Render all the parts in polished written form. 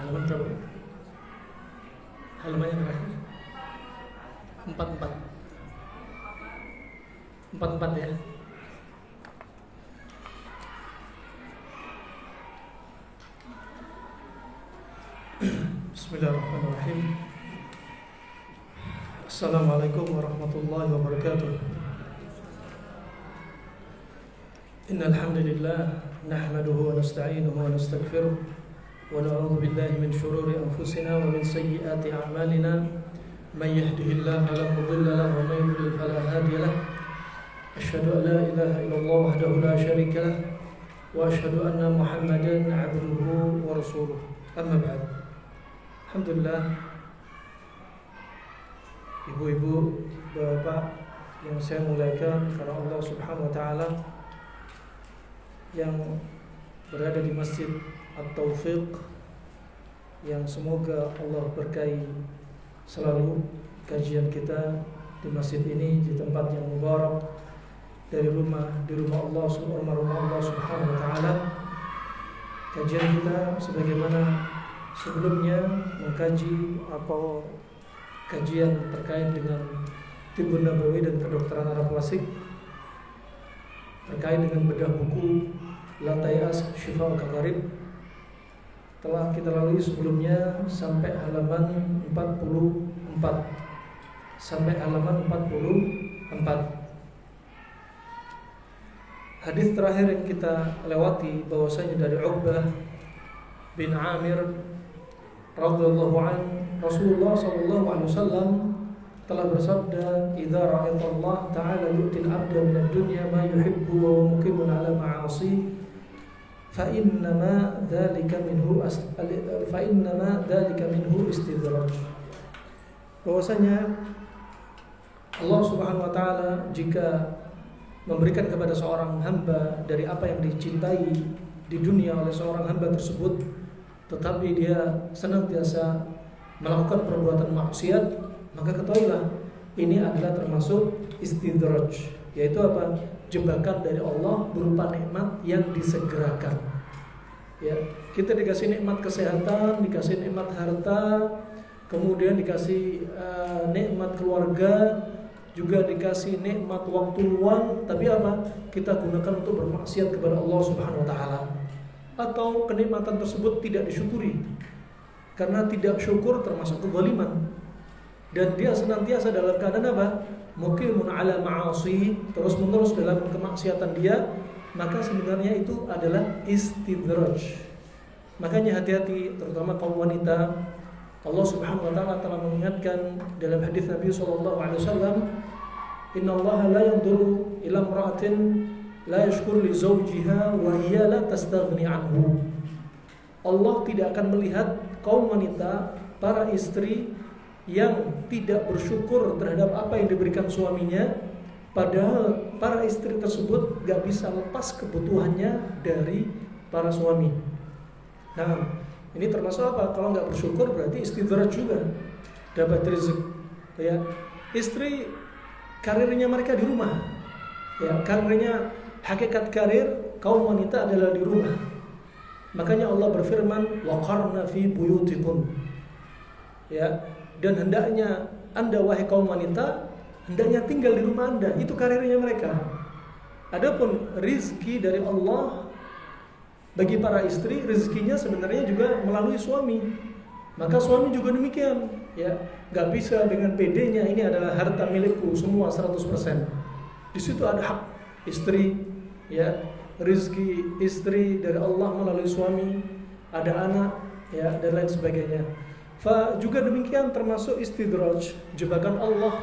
Halaman berapa? Halaman yang terakhir 44 ya. Bismillahirrahmanirrahim. Assalamualaikum warahmatullahi wabarakatuh. Innal hamdalillah nahmaduhu wa nasta'inuhu wa nastaghfiruh wa na'udzu billahi min shururi anfusina wa min sayyiati a'malina may yahdihillahu fala mudilla lahu wa may yudlil fala hadiya lahu. Asyhadu an la ilaha illallah wahdahu la syarika lahu wa asyhadu anna Muhammadan 'abduhu wa rasuluh. Amma ba'd. Alhamdulillah, ibu-ibu, bapak yang saya muliakan karena Allah Subhanahu wa taala, yang berada di Masjid At-Taufiq, yang semoga Allah berkahi selalu kajian kita di masjid ini, di tempat yang mubarak, di rumah Allah Subhanahu wa taala. Kajian kita sebagaimana sebelumnya mengkaji apa kajian terkait dengan Tibbun Nabawi dan kedokteran Arab klasik, terkait dengan bedah buku La Tayas Shifa'ul Kakarib, telah kita lalui sebelumnya sampai halaman 44. Hadis terakhir yang kita lewati bahwasanya dari Uqbah bin Amir radhiyallahu an, Rasulullah sallallahu alaihi wasallam telah bersabda, "Idza ra'aita Allah ta'ala yu'til 'abda min ad-dunya ma yuhibbu wa muqimun 'ala ma'asi, fa innama dzalika minhu istidraj." Bahwasanya Allah Subhanahu wa taala jika memberikan kepada seorang hamba dari apa yang dicintai di dunia oleh seorang hamba tersebut, tetapi dia senantiasa melakukan perbuatan maksiat, maka ketahuilah ini adalah termasuk istidraj, yaitu apa? Jebakan dari Allah berupa nikmat yang disegerakan. Ya, kita dikasih nikmat kesehatan, dikasih nikmat harta, kemudian dikasih nikmat keluarga, juga dikasih nikmat waktu luang, tapi apa? Kita gunakan untuk bermaksiat kepada Allah Subhanahu wa taala. Atau kenikmatan tersebut tidak disyukuri, karena tidak syukur termasuk kezaliman, dan dia senantiasa dalam keadaan apa? Muqimun 'ala ma'asi, terus-menerus dalam kemaksiatan dia, maka sebenarnya itu adalah istidraj. Makanya hati-hati, terutama kaum wanita. Allah Subhanahu wa taala telah mengingatkan dalam hadis Nabi sallallahu alaihi wasallam, "Innallaha la yanzuru ila imra'atin la yashkur li zawjiha wa hiya la tastaghni anhu." Allah tidak akan melihat kaum wanita, para istri yang tidak bersyukur terhadap apa yang diberikan suaminya, padahal para istri tersebut gak bisa lepas kebutuhannya dari para suami. Nah, ini termasuk apa? Kalau gak bersyukur berarti istidraj juga, dapat rezeki. Ya, istri karirnya mereka di rumah. Ya, karirnya, hakikat karir kaum wanita adalah di rumah. Makanya Allah berfirman, waqarna fi buyutikum. Ya, dan hendaknya Anda wahai kaum wanita, hendaknya tinggal di rumah Anda. Itu karirnya mereka. Adapun rizki dari Allah bagi para istri, rezekinya sebenarnya juga melalui suami. Maka suami juga demikian. Ya, nggak bisa dengan PD-nya ini adalah harta milikku semua 100%. Di situ ada hak istri, ya, rezeki istri dari Allah melalui suami, ada anak, ya, dan lain sebagainya. Juga demikian termasuk istidraj, jebakan Allah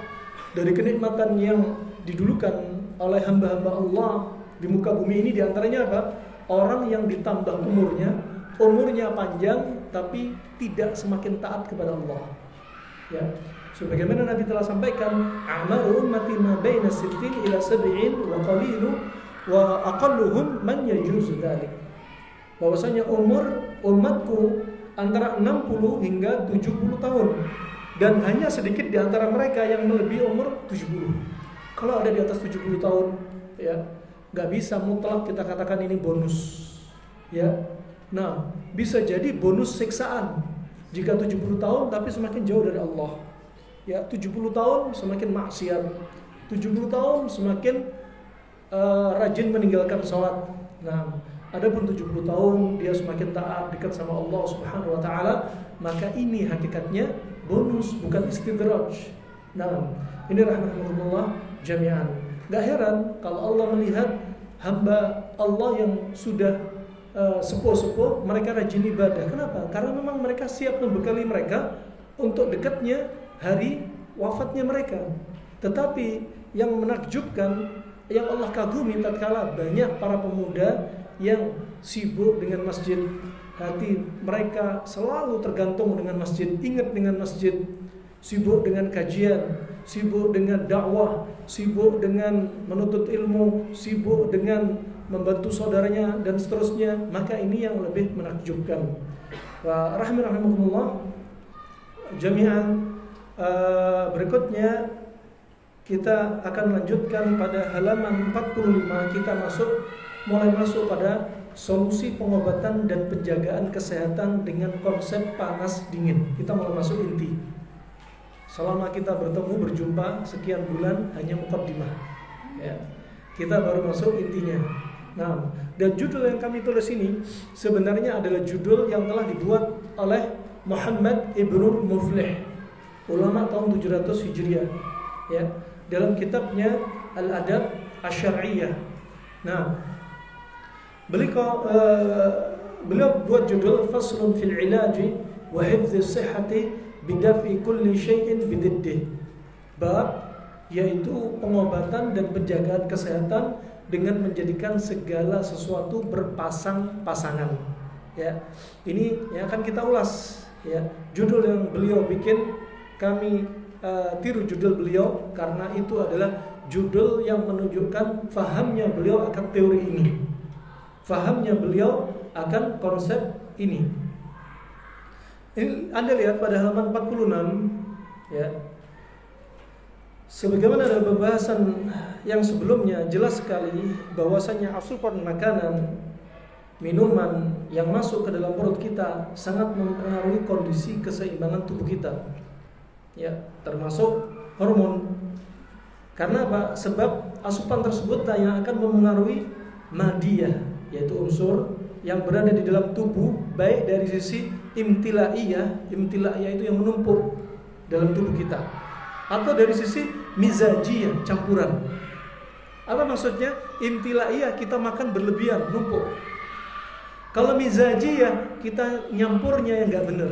dari kenikmatan yang didulukan oleh hamba-hamba Allah di muka bumi ini. Diantaranya apa? Orang yang ditambah umurnya panjang tapi tidak semakin taat kepada Allah. Ya, sebagaimana Nabi telah sampaikan, "A'maru ummati ma baina 60 ila 70 wa qalilu wa aqalluhum man yajuzu dzalik." Bahwasanya umur umatku antara 60 hingga 70 tahun, dan hanya sedikit di antara mereka yang melebihi umur 70. Kalau ada di atas 70 tahun, ya, nggak bisa mutlak kita katakan ini bonus, ya. Nah, bisa jadi bonus siksaan. Jika 70 tahun tapi semakin jauh dari Allah. Ya, 70 tahun semakin maksiat. 70 tahun semakin rajin meninggalkan sholat. Nah, adapun 70 tahun dia semakin taat, dekat sama Allah Subhanahu wa taala, maka ini hakikatnya bonus, bukan istidraj. Nah, ini rahmatullah jami'an. Gak heran kalau Allah melihat hamba Allah yang sudah sepuh-sepuh, mereka rajin ibadah. Kenapa? Karena memang mereka siap membekali mereka untuk dekatnya hari wafatnya mereka. Tetapi yang menakjubkan, yang Allah kagumi tatkala banyak para pemuda yang sibuk dengan masjid, hati mereka selalu tergantung dengan masjid, ingat dengan masjid, sibuk dengan kajian, sibuk dengan dakwah, sibuk dengan menuntut ilmu, sibuk dengan membantu saudaranya dan seterusnya, maka ini yang lebih menakjubkan. Wa rahimakumullah jami'an. Berikutnya kita akan lanjutkan pada halaman 45. Kita mulai masuk pada solusi pengobatan dan penjagaan kesehatan dengan konsep panas dingin. Kita mulai masuk inti. Selama kita berjumpa sekian bulan hanya muqaddimah. Ya. Kita baru masuk intinya. Nah, dan judul yang kami tulis ini sebenarnya adalah judul yang telah dibuat oleh Muhammad Ibnu Muflih, ulama tahun 700 Hijriah, ya, dalam kitabnya Al-Adab Asy-Syar'iyyah. Nah, beliau buat judul Faslun fil Ilaji wa Hifdzi Shihhati Bidaf'i kulli syai'in bididdih. Bab yaitu pengobatan dan penjagaan kesehatan dengan menjadikan segala sesuatu berpasang-pasangan. Ya, ini yang akan kita ulas. Ya, judul yang beliau bikin kami tiru judul beliau karena itu adalah judul yang menunjukkan fahamnya beliau akan teori ini, fahamnya beliau akan konsep ini. Ini Anda lihat pada halaman 46, ya. Sebagaimana dalam pembahasan yang sebelumnya jelas sekali bahwasanya asupan makanan, minuman yang masuk ke dalam perut kita sangat mempengaruhi kondisi keseimbangan tubuh kita. Ya, termasuk hormon. Karena apa? Sebab asupan tersebut yang akan mempengaruhi madiyah, yaitu unsur yang berada di dalam tubuh, baik dari sisi imtilaiyah itu yang menumpuk dalam tubuh kita, atau dari sisi mizajiyah, campuran. Apa maksudnya? Imtilaiyah kita makan berlebihan, numpuk. Kalau mizajiyah kita nyampurnya yang enggak benar,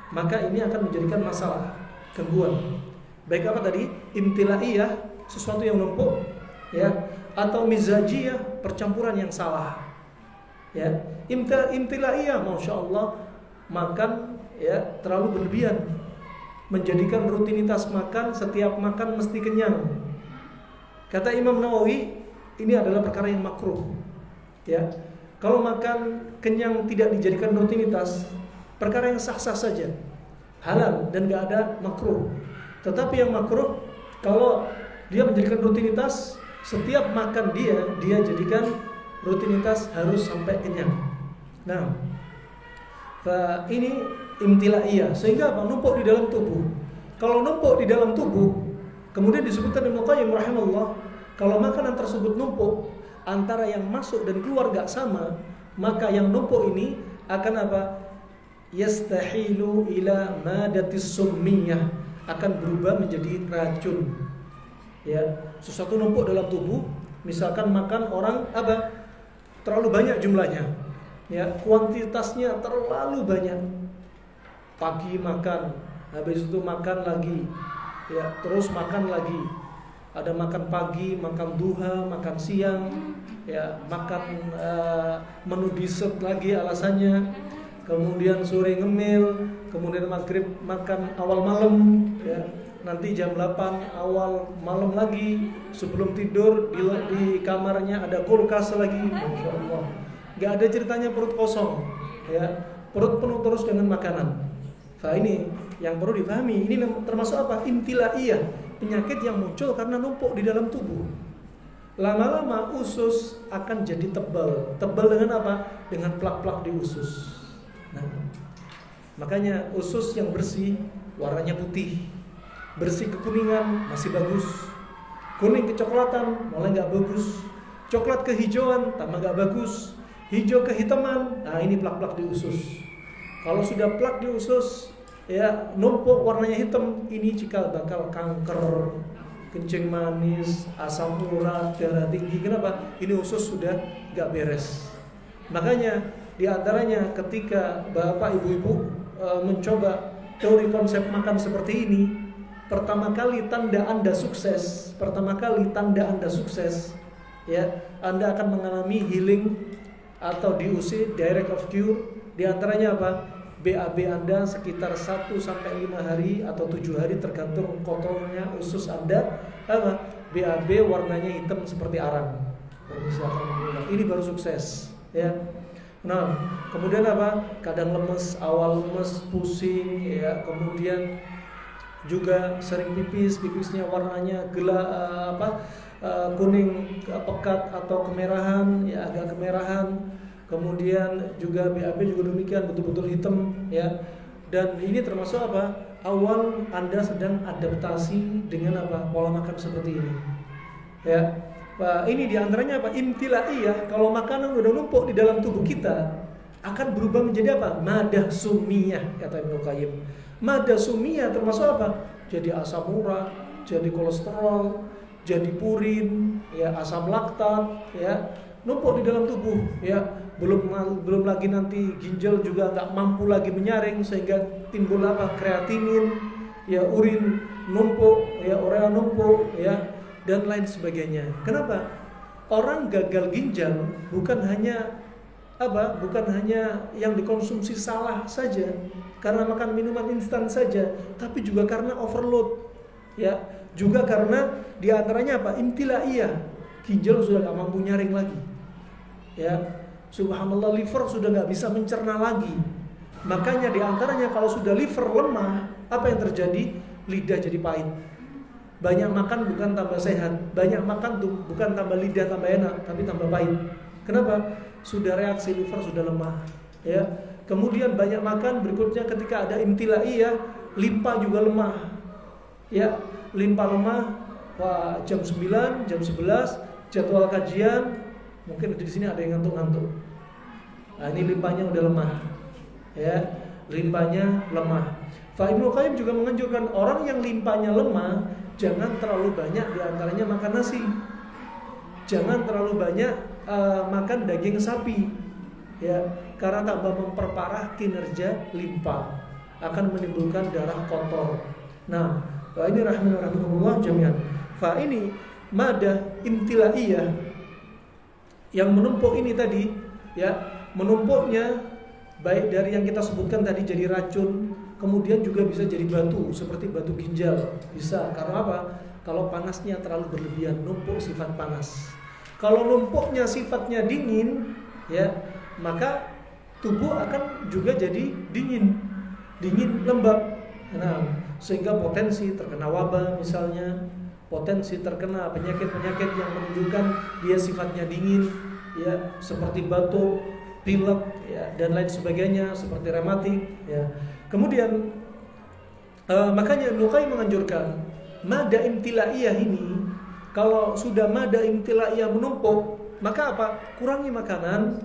maka ini akan menjadikan masalah, gangguan. Baik apa tadi? Imtilaiyah, sesuatu yang numpuk, ya, atau mizajiyah, percampuran yang salah. Ya, imtilaiyah, masya Allah, makan ya terlalu berlebihan, menjadikan rutinitas makan, setiap makan mesti kenyang. Kata Imam Nawawi, ini adalah perkara yang makruh. Ya, kalau makan kenyang tidak dijadikan rutinitas, perkara yang sah-sah saja, halal dan gak ada makruh. Tetapi yang makruh kalau dia menjadikan rutinitas, setiap makan dia jadikan rutinitas harus sampai kenyang. Nah, ini imtilaiyah, sehingga apa? Numpuk di dalam tubuh. Kalau numpuk di dalam tubuh, kemudian disebutkan Ibnu Qayyim rahimahullah, kalau makanan tersebut numpuk, antara yang masuk dan keluar gak sama, maka yang numpuk ini akan apa? Yastahilu ila madatis summiyah, akan berubah menjadi racun. Ya, sesuatu numpuk dalam tubuh, misalkan makan orang apa? Terlalu banyak jumlahnya. Ya, kuantitasnya terlalu banyak. Pagi makan, habis itu makan lagi. Ya, terus makan lagi. Ada makan pagi, makan duha, makan siang, ya, makan menu dessert lagi alasannya. Kemudian sore ngemil, kemudian maghrib makan awal malam, ya. Nanti jam 8 awal malam lagi, sebelum tidur di kamarnya ada kulkas lagi. Masya Allah, gak ada ceritanya perut kosong, ya, perut penuh terus dengan makanan. Nah, ini yang perlu dipahami. Ini termasuk apa? Imtilaiyah, penyakit yang muncul karena numpuk di dalam tubuh. Lama-lama usus akan jadi tebal. Tebal dengan apa? Dengan plak-plak di usus. Nah, Makanya usus yang bersih warnanya putih, bersih kekuningan masih bagus, kuning kecoklatan mulai nggak bagus, coklat kehijauan tambah nggak bagus, hijau kehitaman, nah ini plak-plak di usus. Kalau sudah plak di usus, ya numpuk warnanya hitam, ini cikal bakal kanker, kencing manis, asam urat, darah tinggi. Kenapa? Ini usus sudah nggak beres. Makanya diantaranya ketika bapak ibu-ibu mencoba teori konsep makan seperti ini, pertama kali tanda Anda sukses, ya, Anda akan mengalami healing atau DOC, direct of cure. Diantaranya apa? BAB Anda sekitar 1-5 hari atau 7 hari tergantung kotornya usus Anda. Apa? BAB warnanya hitam seperti arang. Ini baru sukses, ya. Nah, kemudian apa? Kadang lemes, awal lemes, pusing, ya. Kemudian juga sering pipisnya warnanya gelap, kuning pekat atau kemerahan, ya agak kemerahan. Kemudian juga BAB juga demikian, betul-betul hitam, ya. Dan ini termasuk apa? Awal Anda sedang adaptasi dengan apa? Pola makan seperti ini, ya. Ini diantaranya apa? Imtilaiyah. Kalau makanan udah numpuk di dalam tubuh kita, akan berubah menjadi apa? Madah sumiyah, kata Ibnu Qayyim. Madah sumiyah termasuk apa? Jadi asam urat, jadi kolesterol, jadi purin, ya asam laktat, ya numpuk di dalam tubuh, ya. Belum lagi nanti ginjal juga nggak mampu lagi menyaring sehingga timbul apa? Kreatinin, ya urin numpuk, ya urea numpuk, ya, dan lain sebagainya. Kenapa? Orang gagal ginjal bukan hanya apa? Bukan hanya yang dikonsumsi salah saja, karena makan minuman instan saja, tapi juga karena overload, ya. Juga karena diantaranya apa? Imtilaiyah, ginjal sudah nggak mampu nyaring lagi, ya. Subhanallah, liver sudah nggak bisa mencerna lagi. Makanya diantaranya kalau sudah liver lemah, apa yang terjadi? Lidah jadi pahit. Banyak makan bukan tambah sehat, banyak makan tuh bukan tambah lidah tambah enak, tapi tambah pahit. Kenapa? Sudah reaksi liver sudah lemah, ya. Kemudian banyak makan berikutnya ketika ada imtilaiyah, limpa juga lemah, ya. Limpa lemah, wah, jam 9, jam 11 jadwal kajian, mungkin di sini ada yang ngantuk-ngantuk. Nah, ini limpanya udah lemah, ya. Limpanya lemah. Ibnu Qayyim juga menganjurkan orang yang limpanya lemah jangan terlalu banyak diantaranya makan nasi, jangan terlalu banyak makan daging sapi, ya, karena tambah memperparah kinerja limpa, akan menimbulkan darah kotor. Nah, ini rahimahullah jami'an. Ini madah imtilaiyah yang menumpuk ini tadi, ya, menumpuknya baik dari yang kita sebutkan tadi jadi racun, kemudian juga bisa jadi batu seperti batu ginjal, bisa. Karena apa? Kalau panasnya terlalu berlebihan, numpuk sifat panas. Kalau numpuknya sifatnya dingin, ya, maka tubuh akan juga jadi dingin lembab. Nah, sehingga potensi terkena wabah misalnya, potensi terkena penyakit-penyakit yang menunjukkan dia sifatnya dingin, ya, seperti batuk, pilek, ya, dan lain sebagainya, seperti rematik, ya. Kemudian makanya Ibnu Qayyim menganjurkan mada imtilaiyah ini, kalau sudah mada imtilaiyah menumpuk, maka apa? Kurangi makanan,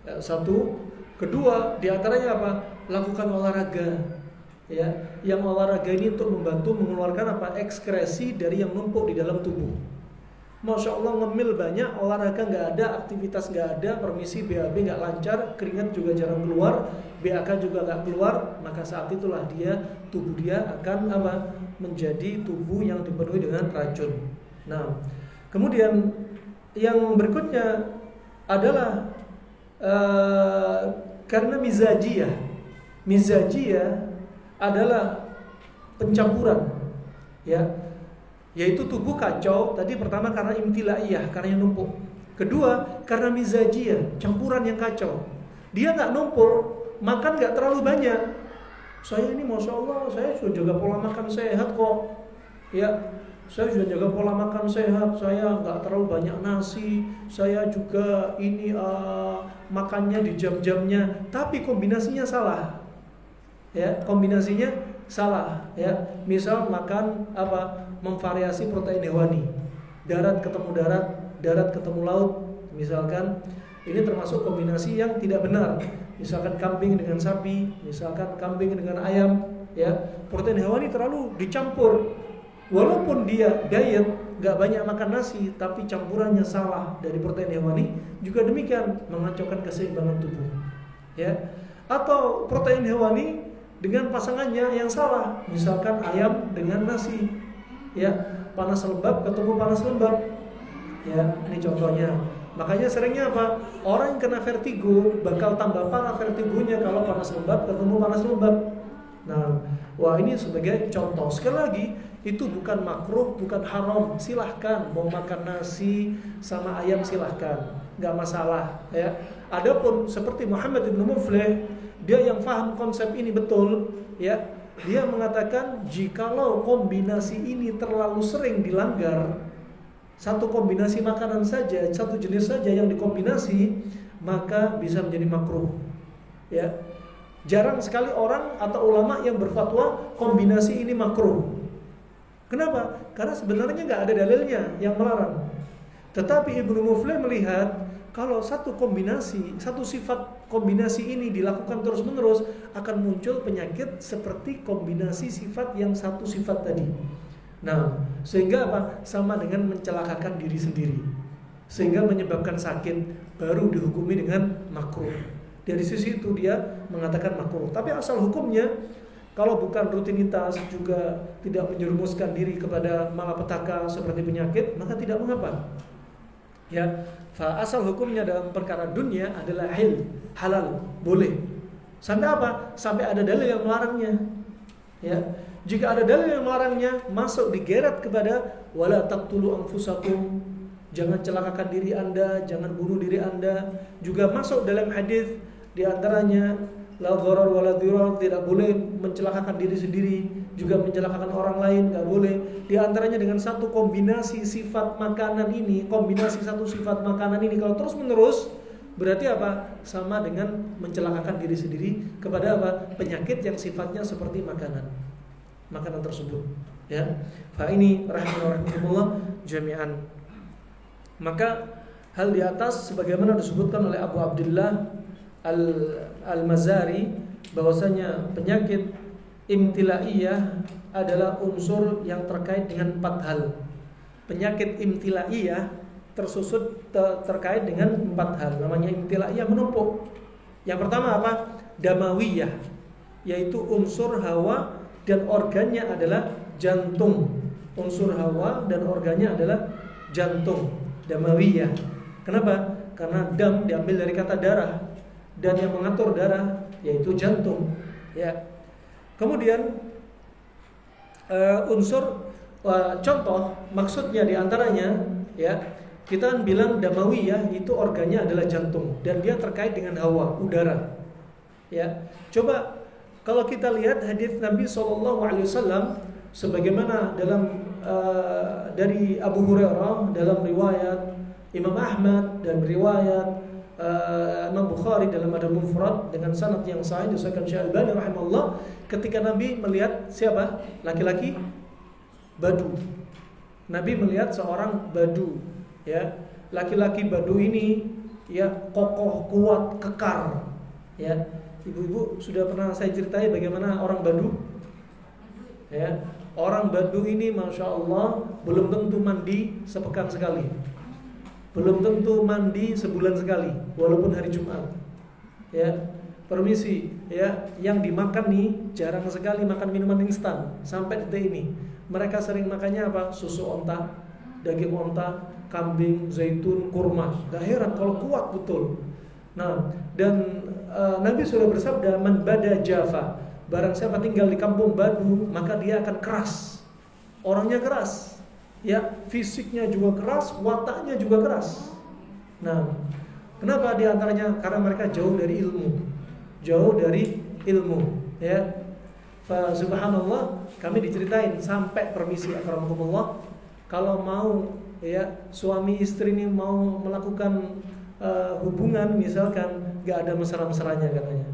ya, satu. Kedua, diantaranya apa? Lakukan olahraga, ya. Yang olahraga ini untuk membantu mengeluarkan apa? Ekskresi dari yang numpuk di dalam tubuh. Masya Allah, ngemil banyak, olahraga nggak ada, aktivitas nggak ada, permisi BAB nggak lancar, keringat juga jarang keluar, BAK juga nggak keluar, maka saat itulah tubuh dia akan apa? Menjadi tubuh yang dipenuhi dengan racun. Nah, kemudian yang berikutnya adalah karena mizajiyah adalah pencampuran, ya. Yaitu tubuh kacau. Tadi pertama karena imtilaiyah, karena yang numpuk. Kedua karena mizajiyah, campuran yang kacau. Dia nggak numpuk, makan nggak terlalu banyak. Saya ini masya Allah, saya sudah jaga pola makan sehat kok, ya. Saya sudah jaga pola makan sehat, saya nggak terlalu banyak nasi, saya juga ini makannya di jam-jamnya. Tapi kombinasinya salah, ya, kombinasinya salah, ya. Misal makan apa? Memvariasi protein hewani. Darat ketemu darat, darat ketemu laut, misalkan. Ini termasuk kombinasi yang tidak benar. Misalkan kambing dengan sapi, misalkan kambing dengan ayam, ya. Protein hewani terlalu dicampur. Walaupun dia diet, gak banyak makan nasi, tapi campurannya salah dari protein hewani, juga demikian mengacaukan keseimbangan tubuh, ya. Atau protein hewani dengan pasangannya yang salah, misalkan ayam dengan nasi, ya, panas lembab ketemu panas lembab, ya. Ini contohnya. Makanya seringnya apa? Orang yang kena vertigo bakal tambah parah vertigonya kalau panas lembab ketemu panas lembab. Nah, wah, ini sebagai contoh. Sekali lagi, itu bukan makruh, bukan haram. Silahkan mau makan nasi sama ayam, silahkan, nggak masalah, ya. Adapun seperti Muhammad ibn Muflih, dia yang paham konsep ini betul, ya. Dia mengatakan jikalau kombinasi ini terlalu sering dilanggar, satu kombinasi makanan saja, satu jenis saja yang dikombinasi, maka bisa menjadi makruh, ya. Jarang sekali orang atau ulama yang berfatwa kombinasi ini makruh. Kenapa? Karena sebenarnya nggak ada dalilnya yang melarang. Tetapi Ibnu Muflih melihat kalau satu kombinasi, satu sifat kombinasi ini dilakukan terus-menerus, akan muncul penyakit seperti kombinasi sifat yang satu sifat tadi. Nah, sehingga apa? Sama dengan mencelakakan diri sendiri, sehingga menyebabkan sakit, baru dihukumi dengan makruh. Dari sisi itu dia mengatakan makruh. Tapi asal hukumnya, kalau bukan rutinitas, juga tidak menjerumuskan diri kepada malapetaka seperti penyakit, maka tidak mengapa. Ya, asal hukumnya dalam perkara dunia adalah halal, boleh. Sampai apa? Sampai ada dalil yang melarangnya. Ya, jika ada dalil yang melarangnya, masuk digeret kepada wala taqtulu anfusakum, jangan celakakan diri Anda, jangan bunuh diri Anda. Juga masuk dalam hadis di antaranya la dharar wala dhirar, tidak boleh mencelakakan diri sendiri, juga mencelakakan orang lain, enggak boleh. Di antaranya dengan satu kombinasi sifat makanan ini, kombinasi satu sifat makanan ini kalau terus menerus, berarti apa? Sama dengan mencelakakan diri sendiri kepada apa? Penyakit yang sifatnya seperti makanan tersebut, ya. Fa ini rahimahullah jami'an. Maka hal di atas sebagaimana disebutkan oleh Abu Abdullah Al-Mazari, bahwasanya penyakit imtilaiyah adalah unsur yang terkait dengan 4 hal. Penyakit imtilaiyah tersusun terkait dengan 4 hal. Namanya imtilaiyah, menumpuk. Yang pertama apa? Damawiyah, yaitu unsur hawa dan organnya adalah jantung. Unsur hawa dan organnya adalah jantung. Damawiyah. Kenapa? Karena dam diambil dari kata darah, dan yang mengatur darah yaitu jantung, ya. Kemudian unsur contoh maksudnya diantaranya, ya, kita kan bilang damawiyah itu organnya adalah jantung dan dia terkait dengan hawa, udara, ya. Coba kalau kita lihat hadis Nabi SAW sebagaimana dalam dari Abu Hurairah dalam riwayat Imam Ahmad dan riwayat Imam Bukhari dalam Adab Mufrad dengan sanad yang sahih disahkan Syekh Albani rahimahullah, ketika Nabi melihat siapa? Laki-laki Badu. Nabi melihat seorang Badu, ya. Laki-laki Badu ini, ya, kokoh, kuat, kekar, ya. Ibu-ibu sudah pernah saya ceritai bagaimana orang Badu, ya. Orang Badu ini Masya Allah belum tentu mandi sepekan sekali, belum tentu mandi sebulan sekali, walaupun hari Jumat, ya. Permisi, ya, yang dimakan nih jarang sekali makan minuman instan. Sampai detik ini mereka sering makannya apa? Susu onta, daging onta, kambing, zaitun, kurma. Gak heran kalau kuat betul. Nah, dan Nabi sudah bersabda, man bada Java, barang siapa tinggal di kampung Badu, maka dia akan keras. Orangnya keras, ya, fisiknya juga keras, wataknya juga keras. Nah, kenapa? Di antaranya karena mereka jauh dari ilmu, ya. Fa subhanallah, kami diceritain sampai permisi akramakumullah, kalau mau, ya, suami istri ini mau melakukan hubungan misalkan, gak ada mesra-mesranya katanya.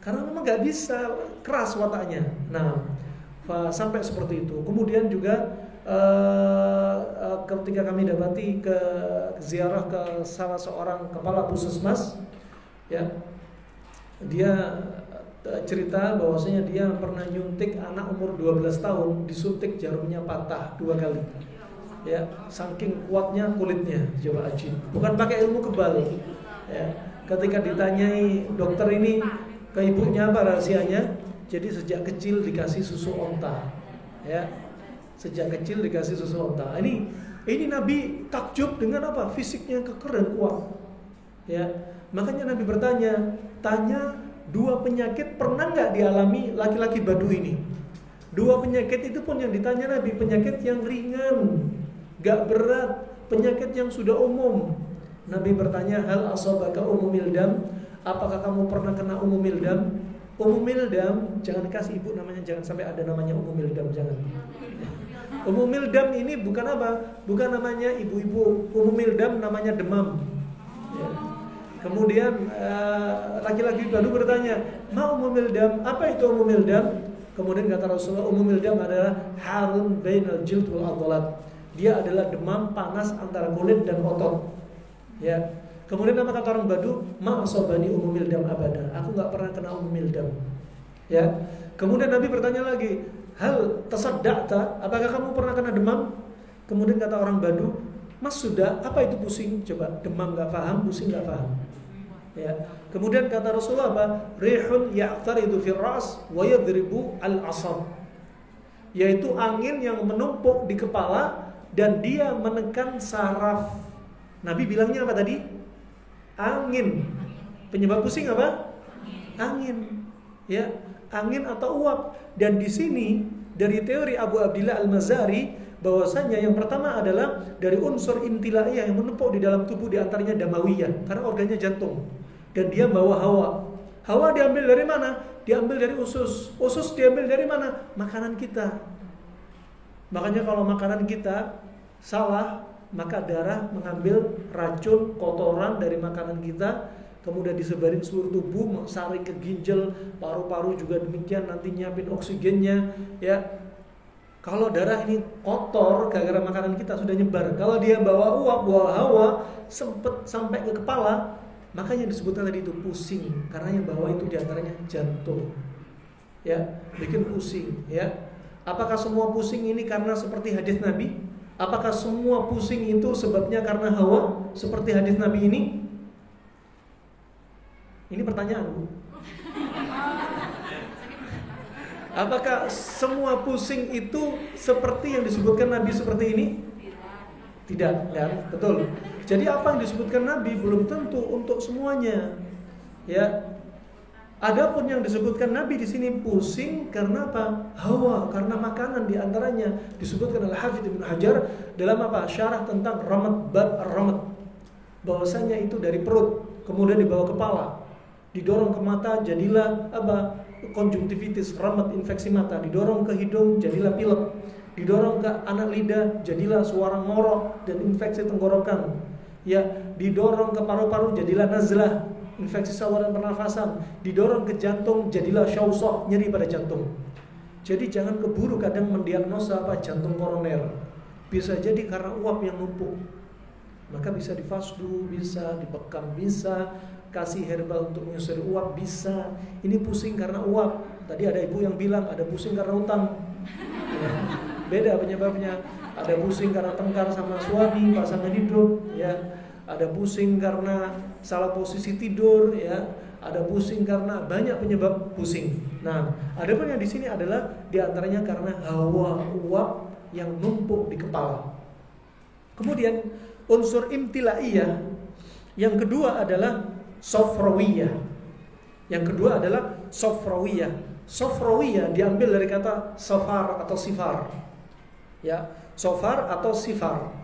Karena memang nggak bisa, keras wataknya. Nah, sampai seperti itu. Kemudian juga ketika kami dapati ke ziarah ke salah seorang kepala puskesmas, ya, dia cerita bahwasanya dia pernah nyuntik anak umur 12 tahun, disuntik jarumnya patah 2 kali. Ya, saking kuatnya kulitnya, coba aja. Bukan pakai ilmu kebal. Ya, ketika ditanyai dokter ini ke ibunya apa rahasianya, jadi sejak kecil dikasih susu onta. Ya, sejak kecil dikasih susu onta. Ini Nabi takjub dengan apa? Fisiknya keker dan kuat. Ya, makanya Nabi bertanya, tanya 2 penyakit pernah nggak dialami laki-laki Badu ini? 2 penyakit itu pun yang ditanya Nabi, penyakit yang ringan, gak berat, penyakit yang sudah umum. Nabi bertanya, hal asabaka umumil dam? Apakah kamu pernah kena umumil dam? Umumil dam, jangan kasih ibu namanya, jangan sampai ada namanya umumil dam, jangan. Umumil dam ini bukan apa? Bukan namanya ibu-ibu. Umumil dam namanya demam. Ya. Kemudian laki-laki Badu bertanya, ma umumil dam? Apa itu umumil dam? Kemudian kata Rasulullah, umumil dam adalah harun bainal jild wal adhalat. Dia adalah demam panas antara kulit dan otot. Ya. Kemudian apa kata orang Badu? Ma asobani umumil dam abada. Aku nggak pernah kena umumil dam. Ya. Kemudian Nabi bertanya lagi, hal tasaddaqta? Apakah kamu pernah kena demam? Kemudian kata orang Badu, Mas sudah. Apa itu pusing? Coba, demam nggak paham, pusing nggak paham. Ya. Kemudian kata Rasulullah apa? Rihun ya'taridu fil ras wa yadribu al-asab. Yaitu angin yang menumpuk di kepala dan dia menekan saraf. Nabi bilangnya apa tadi? Angin. Penyebab pusing apa? Angin. Ya, angin atau uap. Dan di sini dari teori Abu Abdillah Al-Mazari bahwasanya yang pertama adalah dari unsur imtilaiyah yang menumpuk di dalam tubuh, di antaranya damawiyah, karena organnya jantung. Dan dia bawa hawa. Hawa diambil dari mana? Diambil dari usus. Usus diambil dari mana? Makanan kita. Makanya kalau makanan kita salah, maka darah mengambil racun, kotoran dari makanan kita, kemudian disebarin seluruh tubuh, saring ke ginjal, paru-paru juga demikian, nanti nyiapin oksigennya. Ya, kalau darah ini kotor gara-gara makanan kita sudah nyebar. Kalau dia bawa uap, bawa hawa, sempet sampai ke kepala, makanya disebutkan tadi itu pusing, karena yang bawa itu diantaranya jantung. Ya, bikin pusing. Ya. Apakah semua pusing ini karena seperti hadis Nabi? Apakah semua pusing itu sebabnya karena hawa seperti hadis Nabi ini? Ini pertanyaan, Bu. Apakah semua pusing itu seperti yang disebutkan Nabi seperti ini? Tidak, kan? Betul. Jadi apa yang disebutkan Nabi belum tentu untuk semuanya. Ya. Adapun yang disebutkan Nabi di sini pusing karena apa? Hawa, karena makanan di antaranya disebutkan oleh Hafidz Ibnu Hajar dalam apa? Syarah tentang ramat bab ar-ramat. Bahwasanya itu dari perut, kemudian dibawa kepala, didorong ke mata jadilah apa? Konjungtivitis, ramat, infeksi mata, didorong ke hidung jadilah pilek, didorong ke anak lidah jadilah suara ngorok dan infeksi tenggorokan. Ya, didorong ke paru-paru jadilah nazlah, infeksi saluran pernafasan, didorong ke jantung jadilah syausoh, nyeri pada jantung. Jadi jangan keburu kadang mendiagnosa apa jantung koroner. Bisa jadi karena uap yang numpuk. Maka bisa difasdu, bisa dibekam, bisa kasih herbal untuk menyusuri uap, bisa. Ini pusing karena uap. Tadi ada ibu yang bilang ada pusing karena utang. Ya, beda penyebabnya. Ada pusing karena tengkar sama suami, pasangan hidup, ya. Ada pusing karena salah posisi tidur, ya. Ada pusing karena banyak penyebab pusing. Nah, ada pun yang di sini adalah diantaranya karena hawa uap yang numpuk di kepala. Kemudian unsur imtilaiyah yang kedua adalah sofrawiyah. Yang kedua adalah sofrawiyah. Sofrawiyah diambil dari kata sofar atau sifar. Ya, sofar atau sifar.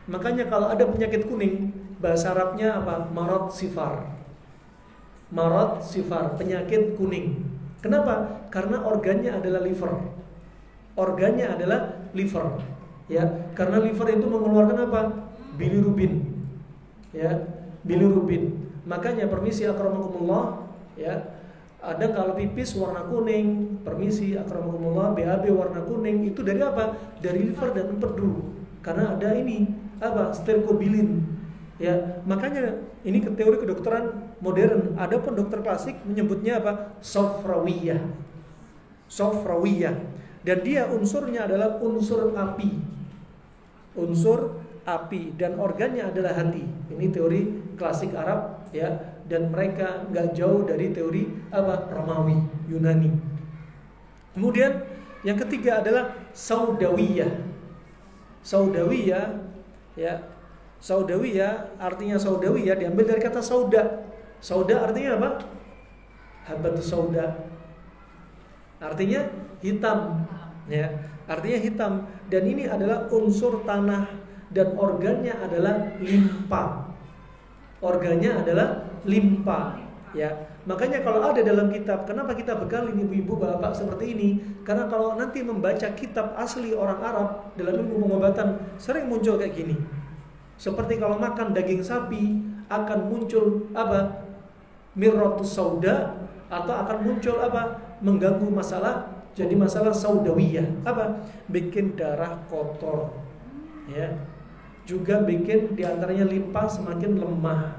Makanya kalau ada penyakit kuning, bahasa Arabnya apa? Marad sifar. Marad sifar, penyakit kuning. Kenapa? Karena organnya adalah liver. Organnya adalah liver. Ya, karena liver itu mengeluarkan apa? Bilirubin. Ya, bilirubin. Makanya permisi akramakumullah, ya. Ada kalau pipis warna kuning, permisi akramakumullah, BAB warna kuning, itu dari apa? Dari liver dan empedu. Karena ada ini apa? Stercobilin. Ya, makanya ini ke teori kedokteran modern. Adapun dokter klasik menyebutnya apa? Sofrawiyah. Sofrawiyah. Dan dia unsurnya adalah unsur api. Unsur api dan organnya adalah hati. Ini teori klasik Arab ya. Dan mereka nggak jauh dari teori apa? Romawi, Yunani. Kemudian yang ketiga adalah Saudawiyah. Saudawiyah ya. Saudawiyah artinya saudawiyah diambil dari kata sauda. Sauda artinya apa? Habatus sauda. Artinya hitam ya. Artinya hitam dan ini adalah unsur tanah dan organnya adalah limpa. Organnya adalah limpa ya. Makanya kalau ada dalam kitab, kenapa kita bekalin ibu-ibu bapak seperti ini? Karena kalau nanti membaca kitab asli orang Arab dalam ilmu pengobatan sering muncul kayak gini. Seperti kalau makan daging sapi akan muncul apa? Mirratus sauda, atau akan muncul apa? Mengganggu masalah, jadi masalah saudawiyah. Apa? Bikin darah kotor ya. Juga bikin diantaranya limpa semakin lemah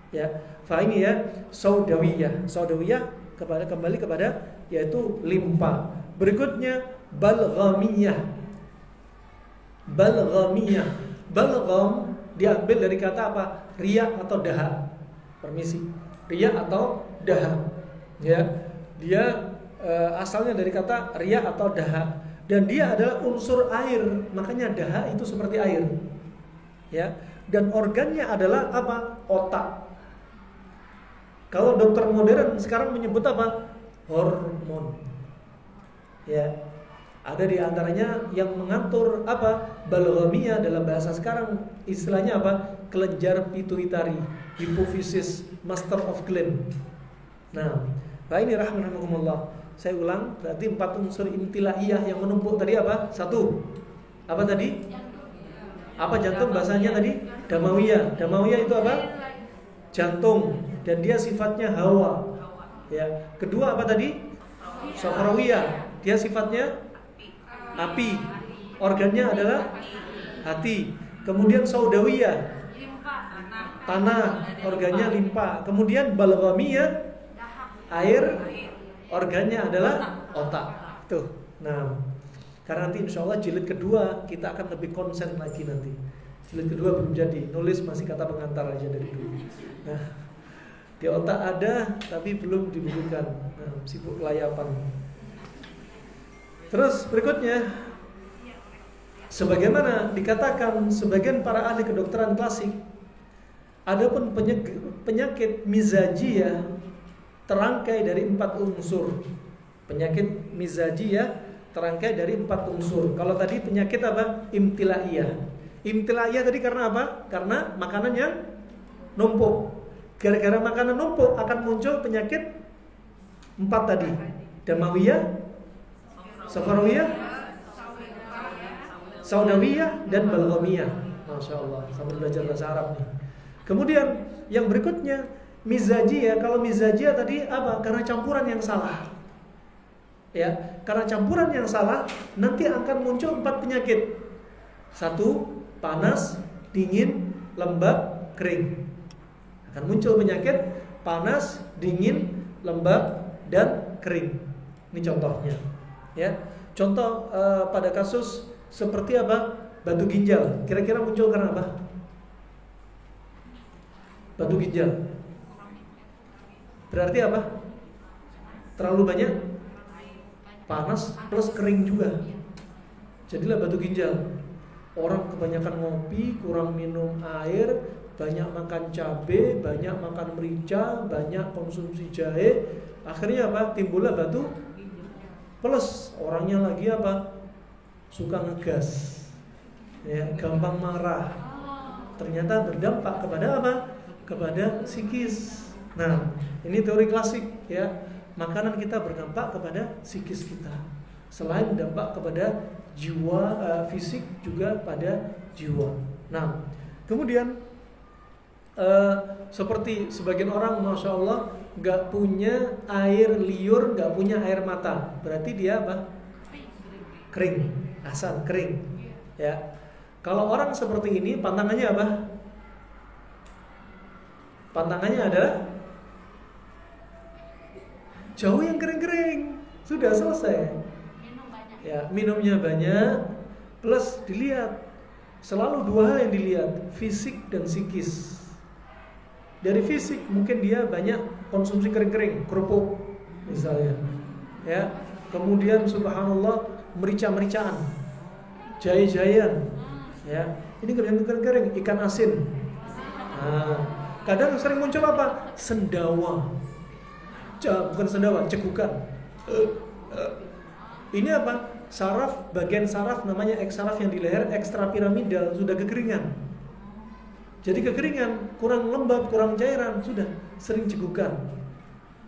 ya. Ini ya saudawiyah. Saudawiyah kembali kepada yaitu limpa. Berikutnya balghamiyah. Balghamiyah. Balgham diambil dari kata apa? Riya atau dahak. Permisi. Riya atau dahak. Ya. Dia asalnya dari kata riya atau dahak. Dan dia adalah unsur air. Makanya dahak itu seperti air. Ya, dan organnya adalah apa? Otak. Kalau dokter modern sekarang menyebut apa? Hormon. Ya, ada di antaranya yang mengatur apa? Balghamiyah dalam bahasa sekarang istilahnya apa? Kelenjar pituitari, hipofisis, master of gland. Nah, ini rahmatullah. Saya ulang, berarti 4 unsur imtilaiyah yang menumpuk tadi apa? 1. Apa tadi? Apa jantung bahasanya tadi? Damawiyah. Damawiyah itu apa? Jantung. Dan dia sifatnya hawa. Ya. Kedua apa tadi? Sofrawiyah. Dia sifatnya api. Organnya adalah hati. Kemudian saudawiyah, tanah. Organnya limpa. Kemudian balghamiyah, air. Organnya adalah otak. Tuh. Nah, karena nanti insya Allah jilid kedua kita akan lebih konsen lagi nanti. Jilid kedua belum jadi, nulis masih kata pengantar aja dari dulu. Nah, di otak ada tapi belum dibukukan. Nah, sibuk layapan. Terus berikutnya, sebagaimana dikatakan sebagian para ahli kedokteran klasik, adapun penyakit mizajiyah terangkai dari 4 unsur. Penyakit mizajiyah terangkai dari 4 unsur. Kalau tadi penyakit apa? Imtilaiyah. Imtilaiyah tadi karena apa? Karena makanan yang numpuk. Gara-gara makanan numpuk akan muncul penyakit 4 tadi. Damawiyah, Safarawiyah, Saudawiyah, dan Balghamiyah. Masya Allah, sambil belajar bahasa Arab nih. Kemudian yang berikutnya mizajiyah. Kalau mizajiyah tadi apa? Karena campuran yang salah. Ya, karena campuran yang salah nanti akan muncul 4 penyakit. 1, panas, dingin, lembab, kering. Akan muncul penyakit panas, dingin, lembab, dan kering. Ini contohnya. Ya, contoh pada kasus seperti apa? Batu ginjal. Kira-kira muncul karena apa? Batu ginjal. Berarti apa? Terlalu banyak panas plus kering juga. Jadilah batu ginjal. Orang kebanyakan ngopi, kurang minum air, banyak makan cabai, banyak makan merica, banyak konsumsi jahe. Akhirnya apa? Timbullah batu. Plus orangnya lagi apa? Suka ngegas. Ya, gampang marah. Ternyata berdampak kepada apa? Kepada psikis. Nah, ini teori klasik ya. Makanan kita berdampak kepada psikis kita. Selain dampak kepada jiwa, fisik juga pada jiwa. Nah, kemudian seperti sebagian orang, masya Allah, nggak punya air liur, nggak punya air mata, berarti dia apa? Kering, asal kering. Ya, kalau orang seperti ini, pantangannya apa? Pantangannya adalah jauh yang kering-kering, sudah selesai. Ya, minumnya banyak, plus dilihat selalu dua hal yang dilihat, fisik dan psikis. Dari fisik mungkin dia banyak konsumsi kering-kering, kerupuk misalnya, ya. Kemudian subhanallah merica-mericaan, jahe-jahean, ya. Ini kering-kering, ikan asin. Nah, kadang sering muncul apa? Sendawa. Bukan sendawa, cegukan. Ini apa? Saraf, bagian saraf namanya saraf yang di leher ekstrapiramidal sudah kekeringan. Jadi kekeringan, kurang lembab, kurang cairan, sudah sering cegukan.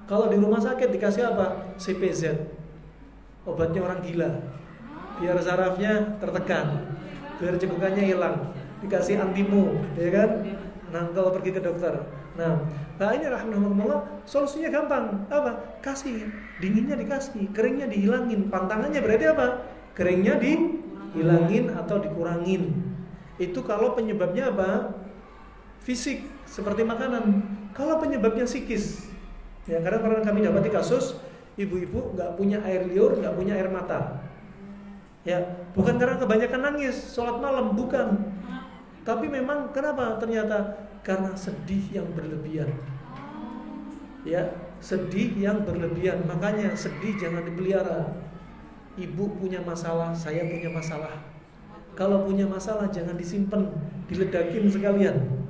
Kalau di rumah sakit dikasih apa? CPZ, obatnya orang gila, biar sarafnya tertekan, biar cegukannya hilang. Dikasih antimo, ya kan? Nah, kalau pergi ke dokter. Nah ini rahmatullah, solusinya gampang. Apa? Kasih, dinginnya dikasih, keringnya dihilangin. Pantangannya berarti apa? Keringnya dihilangin atau dikurangin. Itu kalau penyebabnya apa? Fisik, seperti makanan. Kalau penyebabnya psikis, ya karena kami dapati kasus ibu-ibu nggak punya air liur, nggak punya air mata. Ya, bukan karena kebanyakan nangis sholat malam, bukan. Tapi memang kenapa? Ternyata karena sedih yang berlebihan. Ya, sedih yang berlebihan. Makanya sedih jangan dipelihara. Ibu punya masalah, saya punya masalah. Kalau punya masalah jangan disimpan, diledakin sekalian.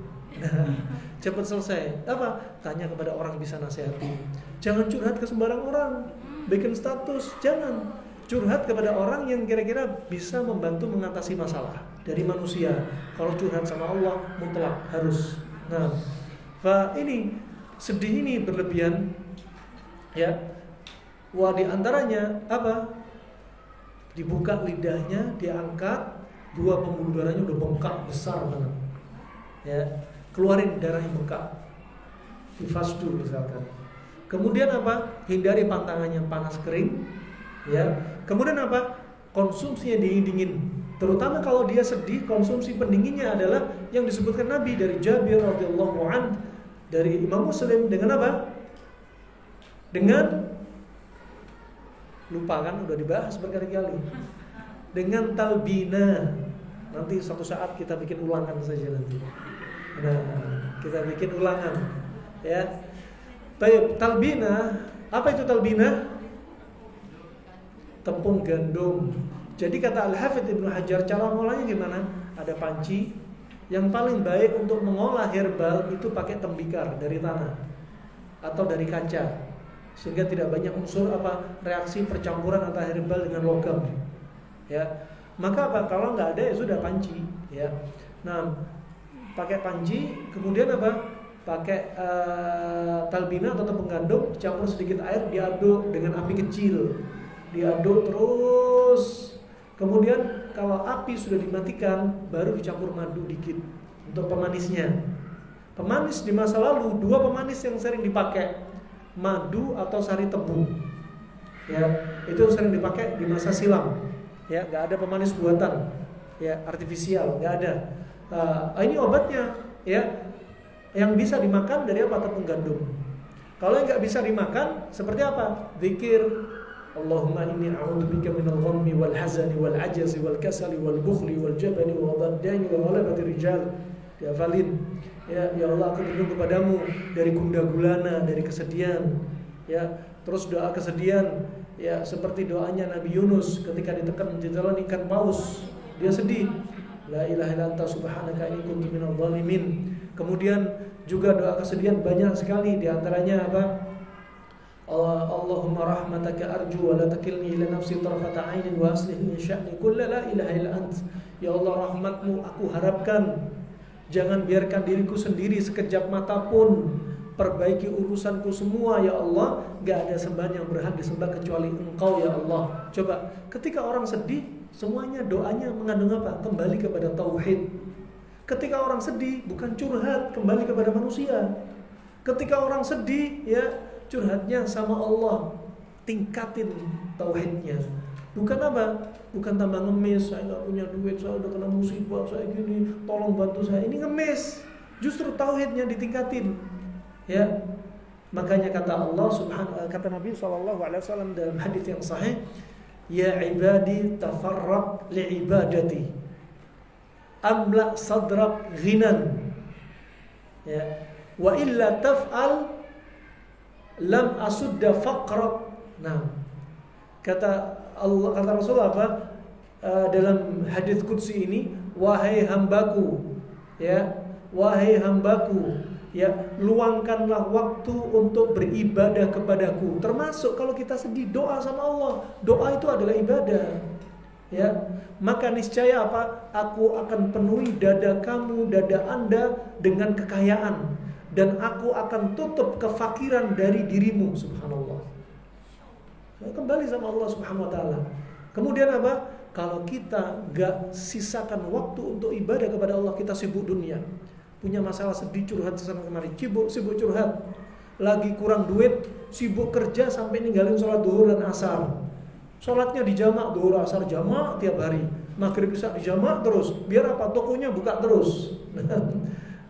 Cepat selesai. Apa? Tanya kepada orang bisa nasihati. Jangan curhat ke sembarang orang, bikin status, jangan. Curhat kepada orang yang kira-kira bisa membantu mengatasi masalah dari manusia. Kalau curhat sama Allah mutlak harus. Nah, ini sedih ini berlebihan, ya. Wah, di antaranya apa? Dibuka lidahnya, diangkat, dua pembuluh darahnya udah bengkak besar banget. Ya. Keluarin darah yang bengkak, difasdu misalkan. Kemudian apa? Hindari pantangannya panas kering, ya. Kemudian apa? Konsumsinya dingin-dingin. Terutama kalau dia sedih, konsumsi pendinginnya adalah yang disebutkan Nabi dari Jabir radhiyallahu an, dari Imam Muslim, dengan apa? Dengan lupa kan, udah dibahas berkali-kali. Dengan talbina. Nanti suatu saat kita bikin ulangan saja nanti. Nah, kita bikin ulangan, ya. Baik, talbina. Apa itu talbina? Tepung gandum. Jadi kata Al-Hafidz Ibnu Hajar, cara mengolahnya gimana? Ada panci. Yang paling baik untuk mengolah herbal itu pakai tembikar dari tanah atau dari kaca, sehingga tidak banyak unsur reaksi percampuran antara herbal dengan logam. Ya. Maka apa? Kalau nggak ada ya sudah panci, ya. Nah, pakai panci, kemudian apa? Pakai talbina atau tepung gandum, campur sedikit air, diaduk dengan api kecil, diaduk terus. Kemudian kalau api sudah dimatikan, baru dicampur madu dikit untuk pemanisnya. Pemanis di masa lalu, dua pemanis yang sering dipakai, madu atau sari tebu. Ya, itu sering dipakai di masa silam. Ya, nggak ada pemanis buatan, ya artifisial, nggak ada. Ini obatnya, ya, yang bisa dimakan dari apa? Tepung gandum. Kalau yang nggak bisa dimakan, seperti apa? Zikir, Allahumma inni a'udzubika minal ghammi wal hazani wal ajazi wal kasali wal bukhli wal jabani wa dhaddani wa ghalabati rijal. Dihafalin. Ya Allah, aku berlindung kepadamu dari gundah gulana, dari kesedihan. Ya, terus doa kesedihan, ya seperti doanya Nabi Yunus ketika ditekan di dalam ikan paus, dia sedih. La ilaha illa anta subhanaka inni kuntu minadh dhalimin. Kemudian juga doa kesedihan banyak sekali, di antaranya apa? Allahumma rahmataka arju wa la takilni ila nafsi tarfata 'ainin wa aslih li sya'ni kullu la ilaha illa ant. Ya Allah, rahmatmu aku harapkan, jangan biarkan diriku sendiri sekejap mata pun. Perbaiki urusanku semua ya Allah. Gak ada sembahan yang berhak disembah kecuali Engkau ya Allah. Coba ketika orang sedih, semuanya doanya mengandung apa? Kembali kepada tauhid. Ketika orang sedih bukan curhat kembali kepada manusia. Ketika orang sedih ya curhatnya sama Allah, tingkatin tauhidnya. Bukan apa? Bukan tambah ngemis, saya nggak punya duit, saya udah kena musibah, saya gini, tolong bantu saya. Ini ngemis. Justru tauhidnya ditingkatin. Ya. Makanya kata Allah kata Nabi SAW dalam hadis yang sahih, ya ibadi tafarraq li ibadati amla sadrak ghinan, ya, wa illa taf'al lam asudda faqrak. Nah, kata Allah, kata Rasul apa? Dalam hadis qudsi ini, wahai hambaku, ya, wahai hambaku, ya, luangkanlah waktu untuk beribadah kepadaku. Termasuk kalau kita sedih, doa sama Allah. Doa itu adalah ibadah. Ya, maka niscaya apa? Aku akan penuhi dada kamu, dada Anda dengan kekayaan, dan aku akan tutup kefakiran dari dirimu. Subhanallah. Kembali sama Allah Subhanahu wa taala. Kemudian apa? Kalau kita gak sisakan waktu untuk ibadah kepada Allah, kita sibuk dunia. Punya masalah sedih, curhat kesana kemari, sibuk curhat. Lagi kurang duit, sibuk kerja sampai ninggalin sholat duhur dan asar. Sholatnya di jamak, duhur asar jamak tiap hari, maghrib isya di jamak terus. Biar apa? Tokonya buka terus.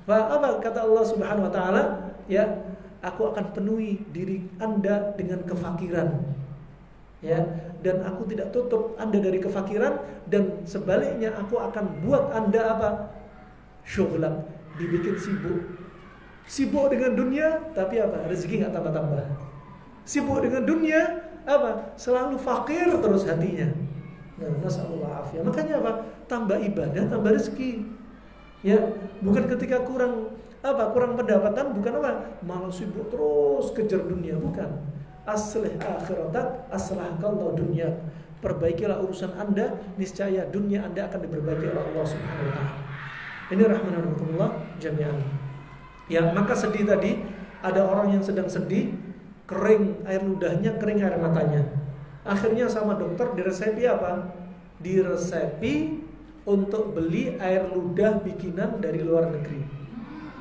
Apa kata Allah Subhanahu wa taala? Ya, aku akan penuhi diri Anda dengan kefakiran. Ya, dan aku tidak tutup Anda dari kefakiran, dan sebaliknya aku akan buat Anda apa? Syughlan, dibikin sibuk dengan dunia, tapi apa? Rezeki nggak tambah-tambah. Sibuk dengan dunia, apa? Selalu fakir terus hatinya. Nah, nasallallahu afiyah. Makanya apa? Tambah ibadah, tambah rezeki. Ya, bukan ketika kurang pendapatan, bukan apa? Malah sibuk terus kejar dunia, bukan. Aslih akhiratak aslahkallahu dunya. Perbaikilah urusan Anda, niscaya dunia Anda akan diperbaiki oleh Allah Subhanahu wa taala. Ini rahmanallah jami'an. Ya, maka sedih tadi, ada orang yang sedang sedih, kering air ludahnya, kering air matanya. Akhirnya sama dokter diresepi apa? Diresepi untuk beli air ludah bikinan dari luar negeri.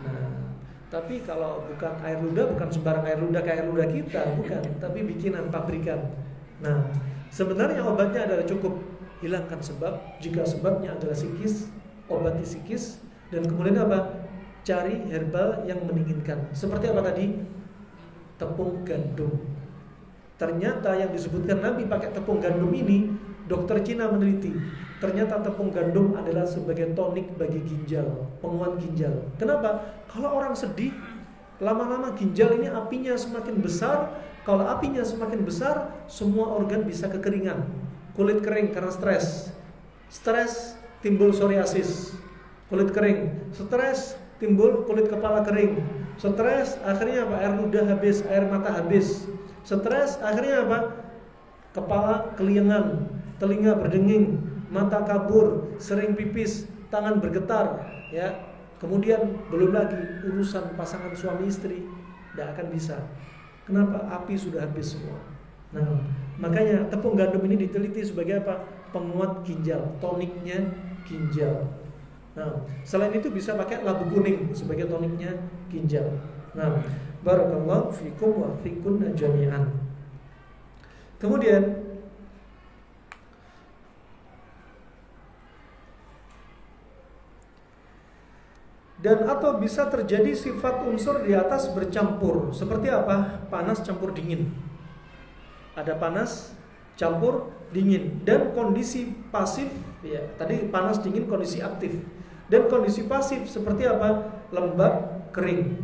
Nah, tapi kalau bukan air ludah, bukan sembarang air ludah kayak air ludah kita, bukan, tapi bikinan pabrikan. Nah, sebenarnya obatnya adalah cukup hilangkan sebab. Jika sebabnya adalah psikis, obati psikis, dan kemudian apa? Cari herbal yang mendinginkan. Seperti apa tadi? Tepung gandum. Ternyata yang disebutkan Nabi pakai tepung gandum ini, dokter Cina meneliti. Ternyata tepung gandum adalah sebagai tonik bagi ginjal, penguat ginjal. Kenapa? Kalau orang sedih, lama-lama ginjal ini apinya semakin besar. Kalau apinya semakin besar, semua organ bisa kekeringan. Kulit kering karena stres. Stres timbul psoriasis, kulit kering. Stres timbul kulit kepala kering. Stres akhirnya apa? Air ludah habis, air mata habis. Stres akhirnya apa? Kepala keliengan, telinga berdenging, mata kabur, sering pipis, tangan bergetar, ya. Kemudian belum lagi urusan pasangan suami istri, tidak akan bisa. Kenapa? Api sudah habis semua. Nah, makanya tepung gandum ini diteliti sebagai apa? Penguat ginjal, toniknya ginjal. Nah, selain itu bisa pakai labu kuning sebagai toniknya ginjal. Nah, barakallahu fikum wa fikunna jami'an. Kemudian dan atau bisa terjadi sifat unsur di atas bercampur. Seperti apa? Panas campur dingin. Ada panas campur dingin. Dan kondisi pasif, ya, tadi panas dingin kondisi aktif. Dan kondisi pasif seperti apa? Lembab, kering.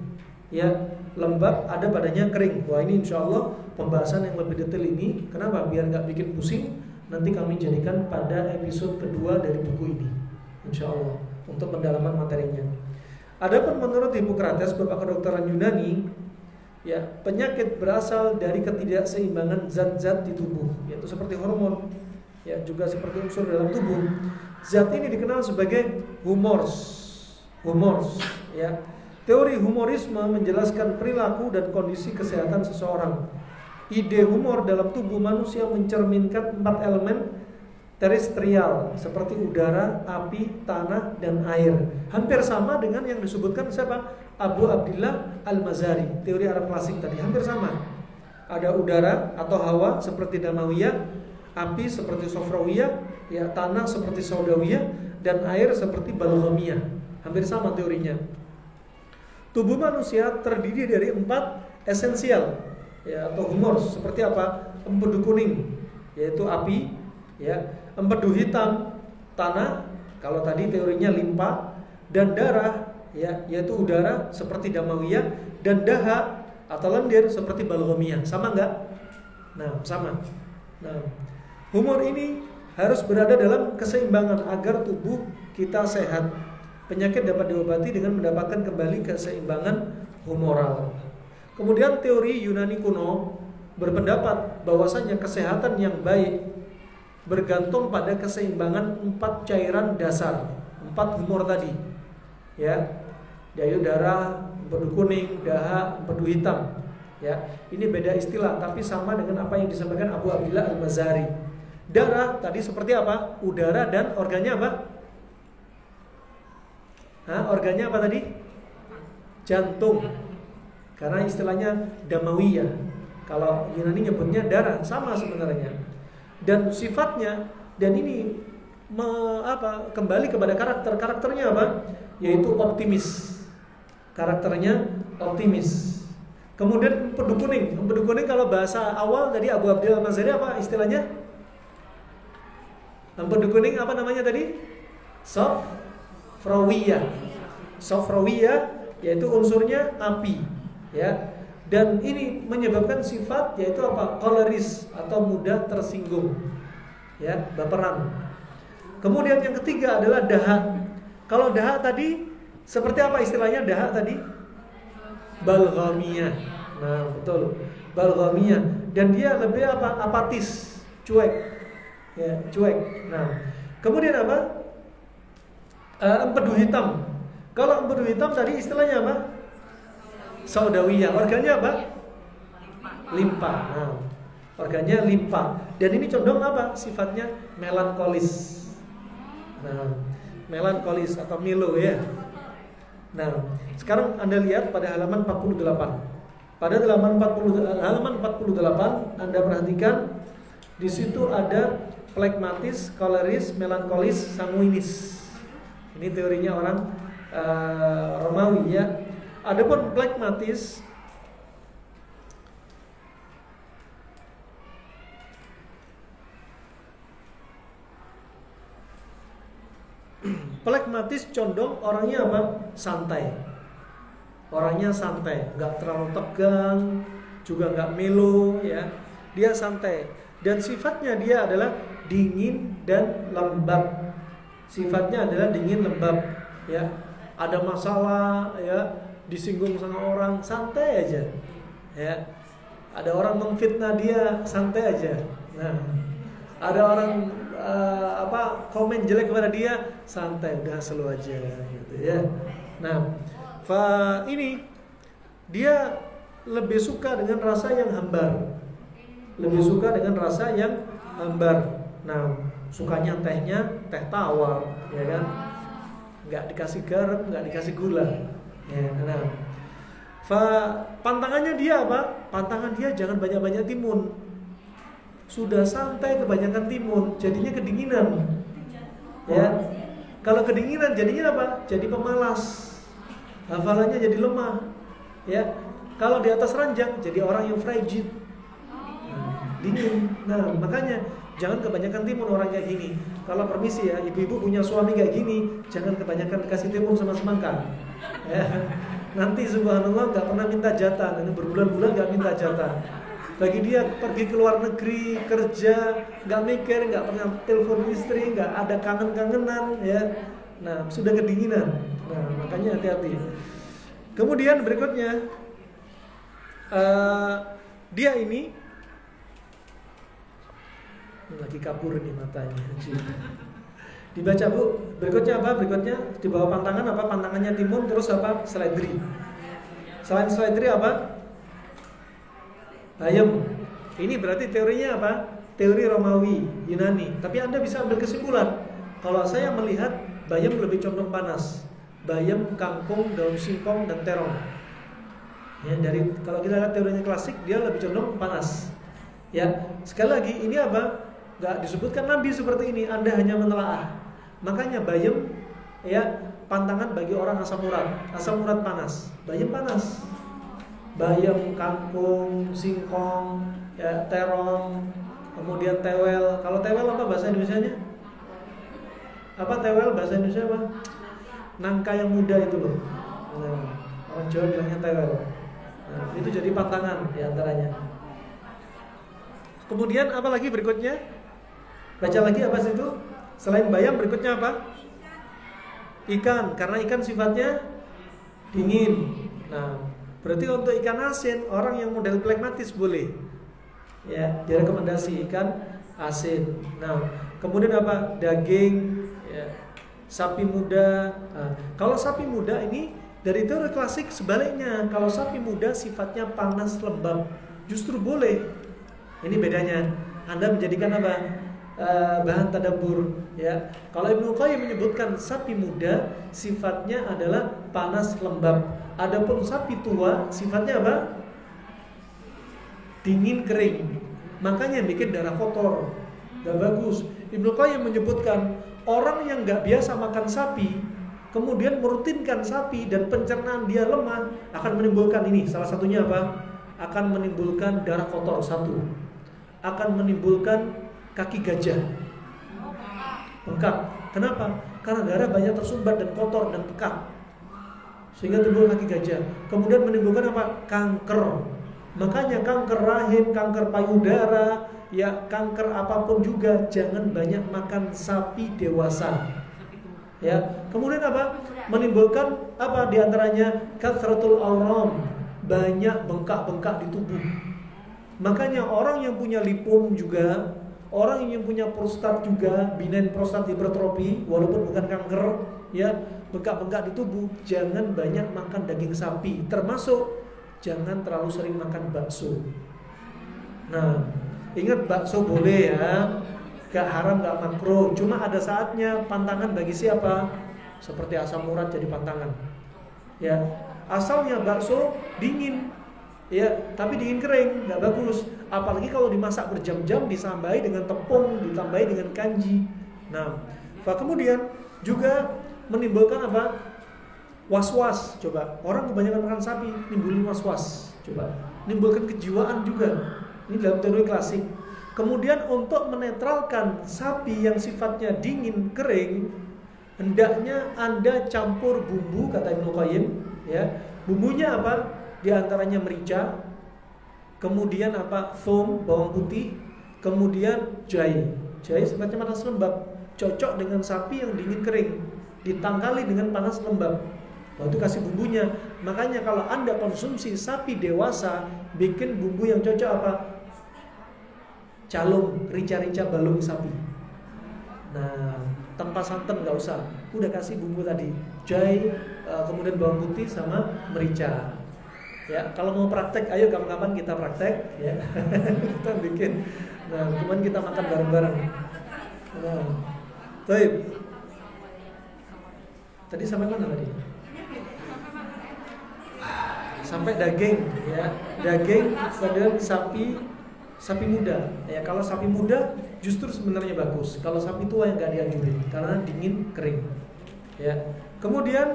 Ya, lembab ada padanya kering. Wah, ini insya Allah pembahasan yang lebih detail ini. Kenapa? Biar gak bikin pusing. Nanti kami jadikan pada episode kedua dari buku ini, insya Allah, untuk pendalaman materinya. Adapun menurut Hippocrates, bapak kedokteran Yunani, ya, penyakit berasal dari ketidakseimbangan zat-zat di tubuh, yaitu seperti hormon, ya, juga seperti unsur dalam tubuh. Zat ini dikenal sebagai humors, ya. Teori humorisme menjelaskan perilaku dan kondisi kesehatan seseorang. Ide humor dalam tubuh manusia mencerminkan 4 elemen terestrial seperti udara, api, tanah, dan air. Hampir sama dengan yang disebutkan siapa? Abu Abdillah Al-Mazari, teori Arab klasik tadi. Hampir sama. Ada udara atau hawa seperti damawiyah, api seperti sofrawiyah, ya, tanah seperti saudawiyah, dan air seperti balghamiyah. Hampir sama teorinya. Tubuh manusia terdiri dari 4 esensial, ya, atau humors. Seperti apa? Empedu kuning, yaitu api, ya, empedu hitam, tanah, kalau tadi teorinya limpa, dan darah, ya, yaitu udara seperti damawiyah, dan daha atau lendir seperti balghamiyah. Sama enggak? Nah, sama. Nah, humor ini harus berada dalam keseimbangan agar tubuh kita sehat. Penyakit dapat diobati dengan mendapatkan kembali keseimbangan humoral. Kemudian teori Yunani kuno berpendapat bahwasanya kesehatan yang baik bergantung pada keseimbangan 4 cairan dasar, 4 humor tadi, ya, yaitu darah, empedu kuning, daha, empedu hitam. Ya, ini beda istilah, tapi sama dengan apa yang disampaikan Abu Abdillah Al-Mazari. Darah tadi seperti apa? Udara dan organnya apa? Organnya apa tadi? Jantung. Karena istilahnya damawiyah. Kalau Yunani nyebutnya darah, sama sebenarnya. Dan sifatnya, dan ini kembali kepada karakternya apa? Yaitu optimis. Karakternya optimis. Kemudian empedu kuning kalau bahasa awal tadi Abu Abdillah Al-Mazari apa istilahnya? Empedu kuning apa namanya tadi? Sofrawiyah, yaitu unsurnya api, ya. Dan ini menyebabkan sifat yaitu apa? Koleris atau mudah tersinggung, ya, baperan. Kemudian yang ketiga adalah daha. Kalau daha tadi seperti apa istilahnya daha tadi? Balghamiyah. Nah, betul. Balghamiyah. Dan dia lebih apa? Apatis, cuek. Ya, cuek. Nah, kemudian apa? Empedu hitam. Kalau empedu hitam tadi istilahnya apa? Saudawiyah. Organnya apa? Limpa. Nah, organnya limpa. Dan ini condong apa? Sifatnya melankolis. Nah, melankolis atau melo, ya. Nah, sekarang Anda lihat pada halaman 48. Pada halaman 48 Anda perhatikan di situ ada phlegmatis, koleris, melankolis, sanguinis. Ini teorinya orang Romawi, ya. Adapun phlegmatis condong orangnya apa? Santai. Orangnya santai, nggak terlalu tegang, juga nggak melo, ya. Dia santai. Dan sifatnya dia adalah dingin dan lembab. Sifatnya adalah dingin lembab, ya. Ada masalah, ya, disinggung sama orang, santai aja, ya. Ada orang memfitnah dia, santai aja. Nah, ada orang komen jelek kepada dia, santai, udah slow aja, gitu, ya. Nah, ini dia lebih suka dengan rasa yang hambar. Lebih suka dengan rasa yang hambar. Nah, sukanya tehnya teh tawar, ya kan? Nggak dikasih garam, nggak dikasih gula. Ya, nah, pantangannya dia apa? Pantangan dia jangan banyak-banyak timun. Sudah santai kebanyakan timun, jadinya kedinginan. Ya, kalau kedinginan jadinya apa? Jadi pemalas. Hafalannya jadi lemah. Ya, kalau di atas ranjang jadi orang yang frigid. Dingin. Nah, makanya jangan kebanyakan timun orang kayak gini. Kalau permisi ya, ibu-ibu punya suami kayak gini, jangan kebanyakan kasih timun sama semangka. Ya. Nanti subhanallah nggak pernah minta jatah, nanti berbulan-bulan nggak minta jatah. Bagi dia pergi ke luar negeri kerja, nggak mikir, nggak pernah telepon istri, nggak ada kangen-kangenan, ya. Nah, sudah kedinginan. Nah, makanya hati-hati. Kemudian berikutnya, dia ini lagi kabur nih matanya. Dibaca bu. Berikutnya apa? Berikutnya di bawah pantangan apa? Pantangannya timun, terus apa? Seledri. Selain seledri apa? Ayam. Ini berarti teorinya apa? teori Romawi, Yunani. Tapi Anda bisa ambil kesimpulan. Kalau saya melihat bayam lebih condong panas. Bayam, kangkung, daun singkong, dan terong. Ya, kalau kita lihat teorinya klasik, dia lebih condong panas. Ya, sekali lagi ini apa? Gak disebutkan Nabi seperti ini. Anda hanya menelaah. Makanya bayam, ya, pantangan bagi orang asam urat. Asam urat panas. Bayam panas. Bayam, kangkung, singkong, ya, terong, kemudian tewel. Kalau tewel apa bahasa Indonesianya? Apa tewel bahasa Indonesia apa? Nangka yang muda itu loh. Nah, orang Jawa bilangnya tewel. Nah, itu jadi pantangan diantaranya. Kemudian apa lagi berikutnya? Baca lagi apa sih itu? Selain bayam berikutnya apa? Ikan, karena ikan sifatnya dingin. Nah, berarti untuk ikan asin orang yang model pragmatis boleh. Ya, direkomendasi ikan asin. Nah, kemudian apa? Daging, ya, sapi muda. Nah, kalau sapi muda ini dari teori klasik sebaliknya, kalau sapi muda sifatnya panas lembab, justru boleh. Ini bedanya. Anda menjadikan apa? Bahan tadabbur. Ya. Kalau Ibnu Qayyim menyebutkan sapi muda sifatnya adalah panas lembab. Adapun sapi tua sifatnya apa? Dingin kering. Makanya bikin darah kotor. Gak bagus. Ibnu Qayyim menyebutkan orang yang gak biasa makan sapi, kemudian merutinkan sapi dan pencernaan dia lemah, akan menimbulkan ini. Salah satunya apa? Akan menimbulkan darah kotor satu. Akan menimbulkan kaki gajah bengkak. Kenapa? Karena darah banyak tersumbat dan kotor dan pekat, sehingga timbul kaki gajah. Kemudian menimbulkan apa? Kanker. Makanya kanker rahim, kanker payudara, ya kanker apapun juga jangan banyak makan sapi dewasa. Ya, kemudian apa? Menimbulkan apa diantaranya? Kathratul awram, banyak bengkak-bengkak di tubuh. Makanya orang yang punya lipom juga, orang yang punya prostat juga, benign prostat hipertrofi, walaupun bukan kanker, ya bengkak-bengkak di tubuh, jangan banyak makan daging sapi. Termasuk jangan terlalu sering makan bakso. Nah, ingat bakso boleh ya. Gak haram, gak makruh. Cuma ada saatnya pantangan bagi siapa? Seperti asam urat jadi pantangan. Ya, asalnya bakso dingin, ya, tapi dingin kering, gak bagus. Apalagi kalau dimasak berjam-jam, ditambahi dengan tepung, ditambahi dengan kanji. Nah, kemudian juga menimbulkan apa? Was-was. Coba orang kebanyakan makan sapi, nimbulin was-was. Coba nimbulkan kejiwaan juga. Ini dalam teori klasik. Kemudian untuk menetralkan sapi yang sifatnya dingin kering, hendaknya Anda campur bumbu, kata Ibnu Qayyim, ya. Bumbunya apa? Di antaranya merica, kemudian apa? Thum, bawang putih, kemudian jahe. Jahe sifatnya panas lembab, cocok dengan sapi yang dingin kering, ditangkali dengan panas lembab. Waktu kasih bumbunya. Makanya kalau Anda konsumsi sapi dewasa, bikin bumbu yang cocok apa? Calung, rica-rica balung sapi. Nah, tanpa santan nggak usah. Udah kasih bumbu tadi, jahe, kemudian bawang putih sama merica. Ya, kalau mau praktek, ayo kapan-kapan kita praktek. Ya, kita bikin. Nah, kemudian kita makan bareng-bareng. Nah, baik. Tadi sampai mana tadi? Sampai daging, ya. Daging, kemudian sapi muda. Ya, kalau sapi muda justru sebenarnya bagus. Kalau sapi tua yang nggak dianjurin karena dingin kering. Ya. Kemudian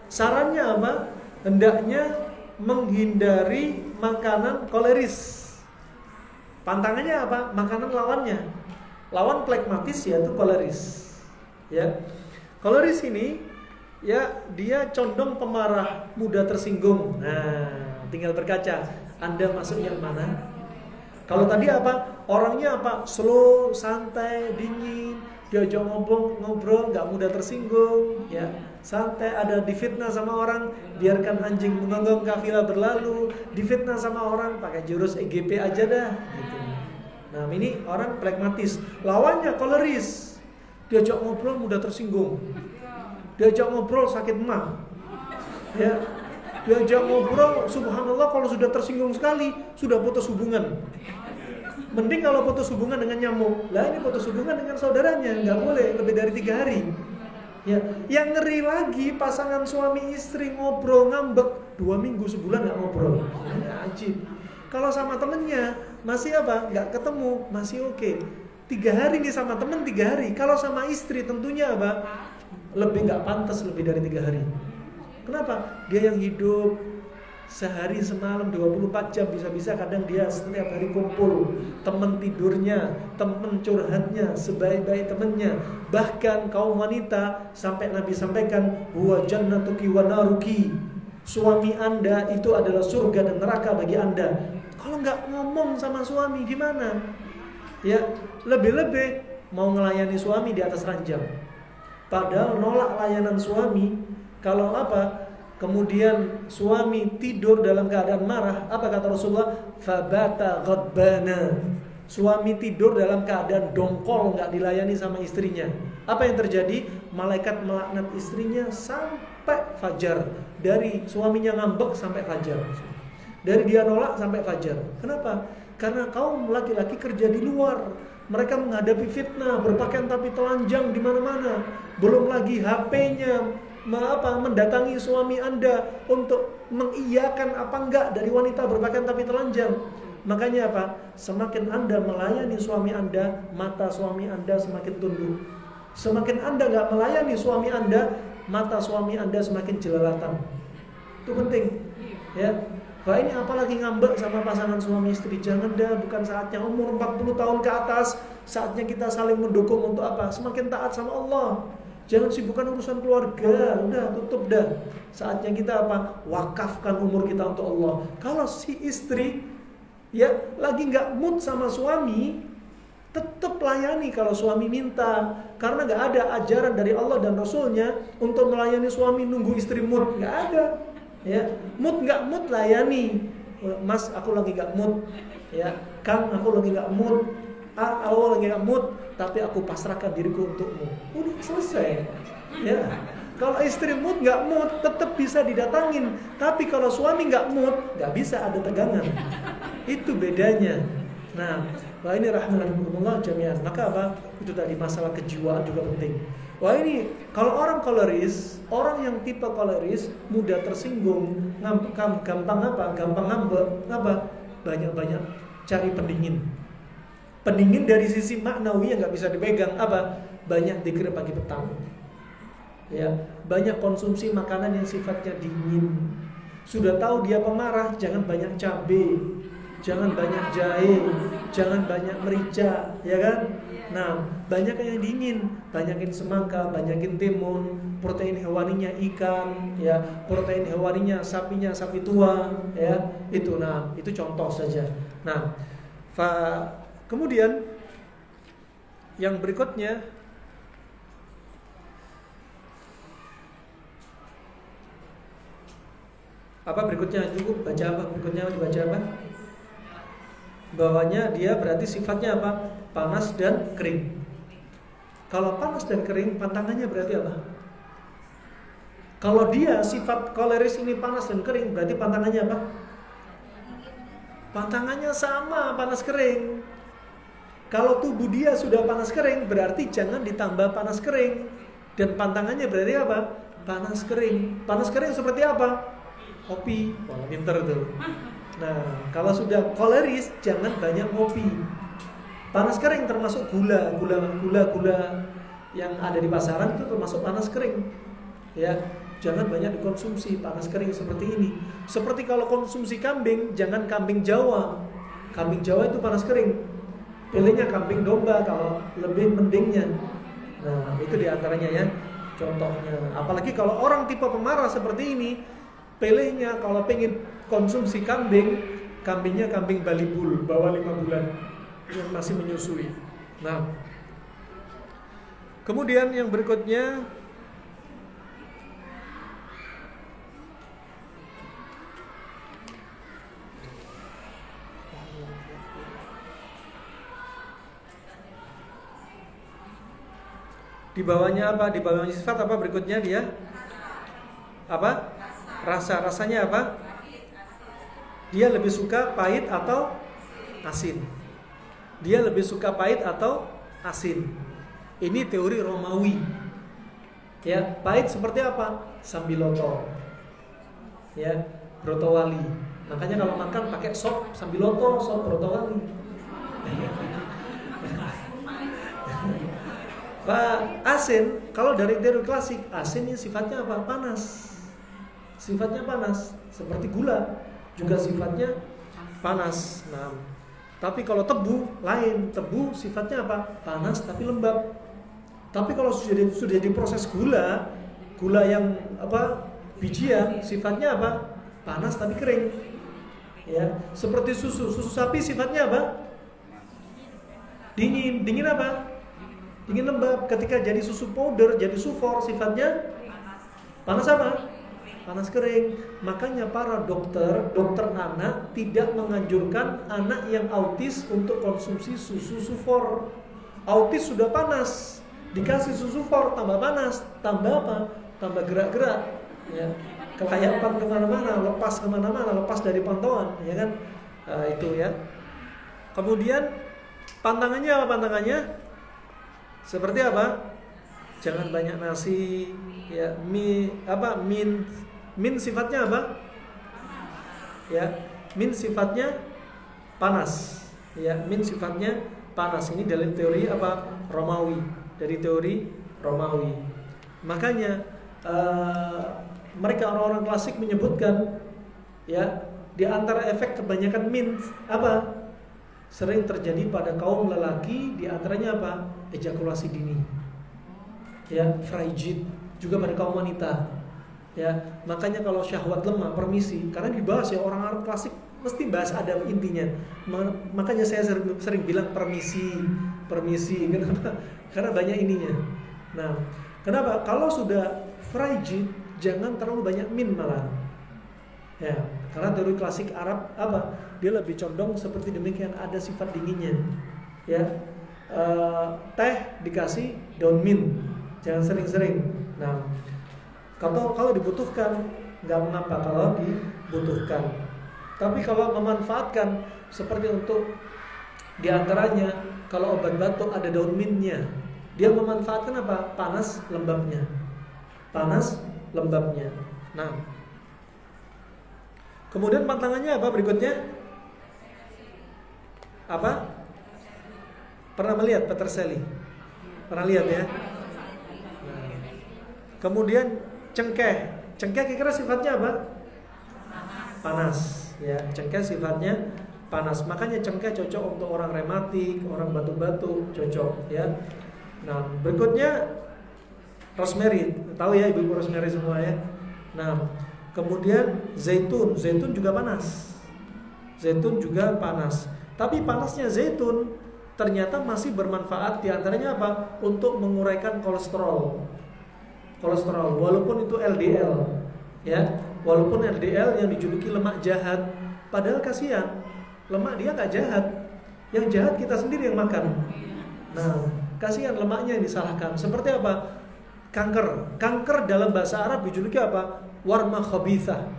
sarannya apa? Hendaknya menghindari makanan koleris. Pantangannya apa? Makanan lawannya. Lawan plekmatis yaitu koleris. Ya. Koleris ini ya dia condong pemarah, mudah tersinggung. Nah, tinggal berkaca. Anda masuk yang mana? Kalau tadi apa? Orangnya apa? Slow, santai, dingin, diajak ngobrol, nggak mudah tersinggung, ya. Santai, ada difitnah sama orang, biarkan anjing menggonggong kafilah berlalu, difitnah sama orang, pakai jurus EGP aja dah, gitu. Nah, ini orang pragmatis. Lawannya koleris, diajak ngobrol mudah tersinggung, diajak ngobrol sakit mah, ya. Diajak ngobrol, subhanallah kalau sudah tersinggung sekali, sudah putus hubungan. Mending kalau putus hubungan dengan nyamuk. Lah ini putus hubungan dengan saudaranya, nggak boleh lebih dari 3 hari. Ya, yang ngeri lagi pasangan suami istri ngobrol ngambek 2 minggu sebulan nggak ngobrol. Ini ajib. Kalau sama temennya masih apa? Nggak ketemu, masih oke. 3 hari nih sama temen 3 hari. Kalau sama istri tentunya apa? Lebih nggak pantas lebih dari 3 hari. Kenapa? Dia yang hidup sehari semalam 24 jam, bisa-bisa kadang dia setiap hari kumpul, teman tidurnya, teman curhatnya, sebaik-baik temannya. Bahkan kaum wanita sampai Nabi sampaikan, huwa jannatuki wa naruki, suami Anda itu adalah surga dan neraka bagi Anda. Kalau nggak ngomong sama suami gimana? Ya, lebih-lebih mau ngelayani suami di atas ranjang. Padahal nolak layanan suami. Kalau apa? Kemudian suami tidur dalam keadaan marah, apa kata Rasulullah? Fabata ghadbana. Suami tidur dalam keadaan dongkol, nggak dilayani sama istrinya. Apa yang terjadi? Malaikat melaknat istrinya sampai fajar. Dari suaminya ngambek sampai fajar. Dari dia nolak sampai fajar. Kenapa? Karena kaum laki-laki kerja di luar. Mereka menghadapi fitnah, berpakaian tapi telanjang di mana-mana. Belum lagi HP-nya mendatangi suami Anda untuk mengiyakan apa enggak dari wanita berpakaian tapi telanjang. Makanya apa? Semakin Anda melayani suami Anda, mata suami Anda semakin tunduk. Semakin Anda enggak melayani suami Anda, mata suami Anda semakin jelalatan. Itu penting. Ya. Wah, ini apalagi ngambek sama pasangan suami istri. Jangan dah, bukan saatnya. Umur 40 tahun ke atas, saatnya kita saling mendukung untuk apa? Semakin taat sama Allah. Jangan sibukkan urusan keluarga. Udah, tutup dah. Saatnya kita apa? Wakafkan umur kita untuk Allah. Kalau si istri ya lagi nggak mood sama suami, tetap layani kalau suami minta. Karena nggak ada ajaran dari Allah dan Rasulnya untuk melayani suami nunggu istri mood. Nggak ada. Ya, mood nggak mood layani. Mas, aku lagi nggak mood. Ya, Kang, aku lagi nggak mood. Aku lagi nggak mood, tapi aku pasrahkan diriku untukmu. Udah selesai. Ya, kalau istri mood nggak mood, tetap bisa didatangin. Tapi kalau suami nggak mood, nggak bisa ada tegangan. Itu bedanya. Nah, wah ini rahmatullah jami'an. Maka apa? Itu tadi masalah kejiwaan juga penting. Wah ini kalau orang koleris, orang yang tipe koleris mudah tersinggung, gampang apa? Gampang ngambek, apa? Banyak-banyak cari pendingin. Pendingin dari sisi maknawi yang nggak bisa dipegang, apa? Banyak dzikir pagi petang. Ya, banyak konsumsi makanan yang sifatnya dingin. Sudah tahu dia pemarah, jangan banyak cabai, jangan banyak jahe, jangan banyak merica, ya kan? Nah, banyak yang dingin, banyakin semangka, banyakin timun, protein hewaninya ikan, ya, protein hewaninya sapinya sapi tua, ya, itu. Nah, itu contoh saja. Nah, kemudian yang berikutnya, apa berikutnya? Cukup baca apa? Berikutnya dibaca apa? Bawahnya dia berarti sifatnya apa? Panas dan kering. Kalau panas dan kering, pantangannya berarti apa? Kalau dia sifat koleris ini panas dan kering, berarti pantangannya apa? Pantangannya sama, panas kering. Kalau tubuh dia sudah panas kering, berarti jangan ditambah panas kering. Dan pantangannya berarti apa? Panas kering. Panas kering seperti apa? Kopi. Wah, pinter tuh. Nah, kalau sudah koleris, jangan banyak kopi. Panas kering termasuk gula yang ada di pasaran itu termasuk panas kering. Ya, jangan banyak dikonsumsi panas kering seperti ini. Seperti kalau konsumsi kambing, jangan kambing Jawa. Kambing Jawa itu panas kering. Pilihnya kambing domba kalau lebih mendingnya. Nah, itu diantaranya ya contohnya. Apalagi kalau orang tipe pemarah seperti ini, pilihnya kalau pengen konsumsi kambing, kambingnya kambing Balibul bawah 5 bulan yang masih menyusui. Nah, kemudian yang berikutnya di bawahnya apa? Di bawahnya sifat apa berikutnya dia? Apa? Rasanya apa? Dia lebih suka pahit atau asin. Dia lebih suka pahit atau asin. Ini teori Romawi. Ya, pahit seperti apa? Sambiloto. Ya, brotowali. Makanya kalau makan pakai sop sambiloto, sop brotowali. Pak, asin, kalau dari teori klasik, asin ini sifatnya apa? Panas. Sifatnya panas, seperti gula juga sifatnya panas. Nah, tapi kalau tebu lain, tebu sifatnya apa? Panas tapi lembab. Tapi kalau sudah diproses gula yang apa? Bijian, sifatnya apa? Panas tapi kering. Ya, seperti susu sapi sifatnya apa? Dingin apa? Dingin lembab. Ketika jadi susu powder, jadi sufor, sifatnya panas apa? Panas kering. Makanya para dokter anak tidak menganjurkan anak yang autis untuk konsumsi susu sufor. Autis sudah panas, dikasih susu sufor tambah panas, tambah apa? Tambah gerak-gerak, ya. Kelayapan kemana-mana, lepas kemana-mana, lepas dari pantauan, ya kan? Itu ya. Kemudian pantangannya apa? Pantangannya seperti apa? Jangan banyak nasi, ya. Min sifatnya apa? Ya, min sifatnya panas. Ya, min sifatnya panas. Ini dari teori apa? Romawi. Dari teori Romawi. Makanya mereka orang-orang klasik menyebutkan, ya, di antara efek kebanyakan mint apa? Sering terjadi pada kaum lelaki, di antaranya apa? Ejakulasi dini. Ya, frigid juga pada kaum wanita. Ya, makanya kalau syahwat lemah, permisi, karena dibahas ya orang Arab klasik mesti bahas adab intinya. Makanya saya sering bilang permisi. Kenapa? Karena banyak ininya. Nah, kenapa? Kalau sudah frigid, jangan terlalu banyak min malah. Ya, karena teori klasik Arab apa? Dia lebih condong seperti demikian, ada sifat dinginnya. Ya, teh dikasih daun mint, jangan sering-sering. Nah, kalau dibutuhkan nggak mengapa kalau dibutuhkan. Tapi kalau memanfaatkan seperti untuk diantaranya kalau obat batuk ada daun mintnya, dia memanfaatkan apa? Panas lembabnya. Nah, kemudian pantangannya apa berikutnya? Apa? Pernah melihat peterseli? Pernah lihat ya? Nah. Kemudian cengkeh kira-kira sifatnya apa? Panas. Ya, cengkeh sifatnya panas. Makanya cengkeh cocok untuk orang rematik, orang batuk-batuk, cocok ya. Nah, berikutnya rosemary, tahu ya ibu rosemary semua ya. Nah, kemudian zaitun juga panas. Tapi panasnya zaitun ternyata masih bermanfaat, diantaranya apa? Untuk menguraikan kolesterol, walaupun itu LDL, ya, walaupun LDL yang dijuluki lemak jahat, padahal kasihan, lemak dia nggak jahat, yang jahat kita sendiri yang makan. Nah, kasihan lemaknya yang disalahkan. Seperti apa? Kanker dalam bahasa Arab dijuluki apa? Warma khabithah,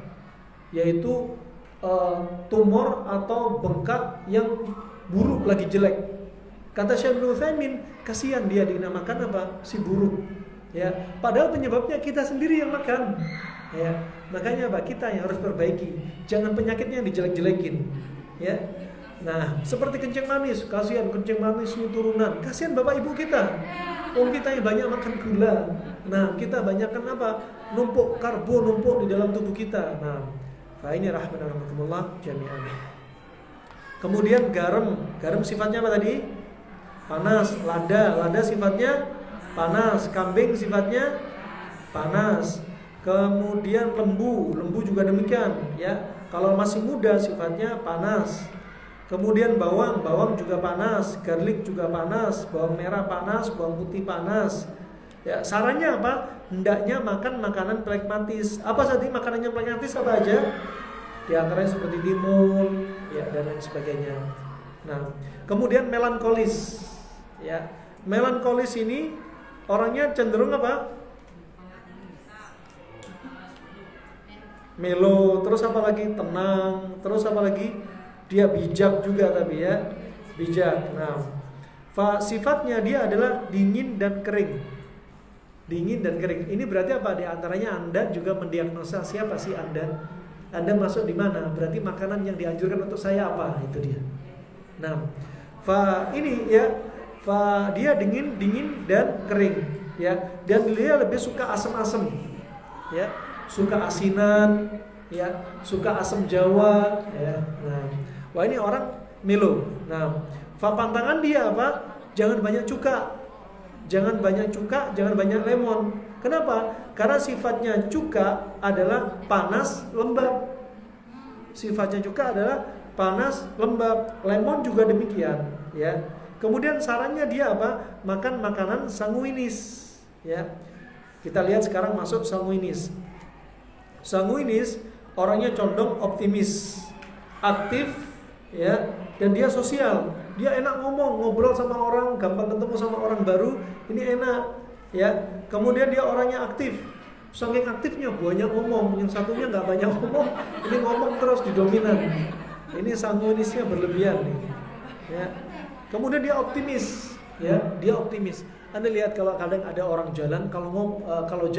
yaitu tumor atau bengkak yang buruk lagi jelek. Kata Syekh Ibnu Utsaimin, kasihan dia dinamakan apa? Si buruk. Ya, padahal penyebabnya kita sendiri yang makan. Ya, makanya apa? Kita yang harus perbaiki. Jangan penyakitnya yang dijelek-jelekin. Ya. Nah, seperti kencing manis, kasihan kencing manis ini turunan. Kasihan bapak ibu kita. Kita yang banyak makan gula. Nah, kita banyakkan apa? Numpuk karbo, numpuk di dalam tubuh kita. Nah, fa ini rahmatullah jami'an. Kemudian garam sifatnya apa tadi? Panas. Lada sifatnya panas. Kambing sifatnya panas. Kemudian lembu juga demikian, ya. Kalau masih muda sifatnya panas. Kemudian bawang juga panas, garlic juga panas, bawang merah panas, bawang putih panas. Ya, sarannya apa? Hendaknya makan makanan pragmatis. Apa tadi makanannya pragmatis apa aja? Di antaranya seperti timun, ya, dan lain sebagainya. Nah, kemudian melankolis. Ya, melankolis ini orangnya cenderung apa? Melo, terus apa lagi? Tenang, terus apa lagi? Dia bijak juga tapi ya. bijak. Nah, sifatnya dia adalah dingin dan kering. Dingin dan kering. Ini berarti apa? Di antaranya Anda juga mendiagnosa siapa sih Anda? Anda masuk di mana? Berarti makanan yang dianjurkan untuk saya apa? Itu dia. Nah, ini ya, dia dingin dan kering, ya. Dan dia lebih suka asam-asam, ya. Suka asinan, ya. Suka asam Jawa, ya. Nah, wah ini orang melo. Nah, pantangan dia apa? Jangan banyak cuka. Jangan banyak cuka, jangan banyak lemon. Kenapa? Karena sifatnya cuka adalah panas, lembab. Sifatnya cuka adalah panas, lembab. Lemon juga demikian, ya. Kemudian sarannya dia apa? Makan makanan sanguinis, ya. Kita lihat sekarang masuk sanguinis. Sanguinis orangnya condong optimis, aktif, ya, dan dia sosial. Dia enak ngomong, ngobrol sama orang, gampang ketemu sama orang baru, ini enak, ya. Kemudian dia orangnya aktif. Saking aktifnya banyak ngomong, yang satunya nggak banyak ngomong, ini ngomong terus didominan. Ini sanguinisnya berlebihan nih, ya. Kemudian dia optimis, ya, dia optimis. Anda lihat kalau kadang ada orang jalan, kalau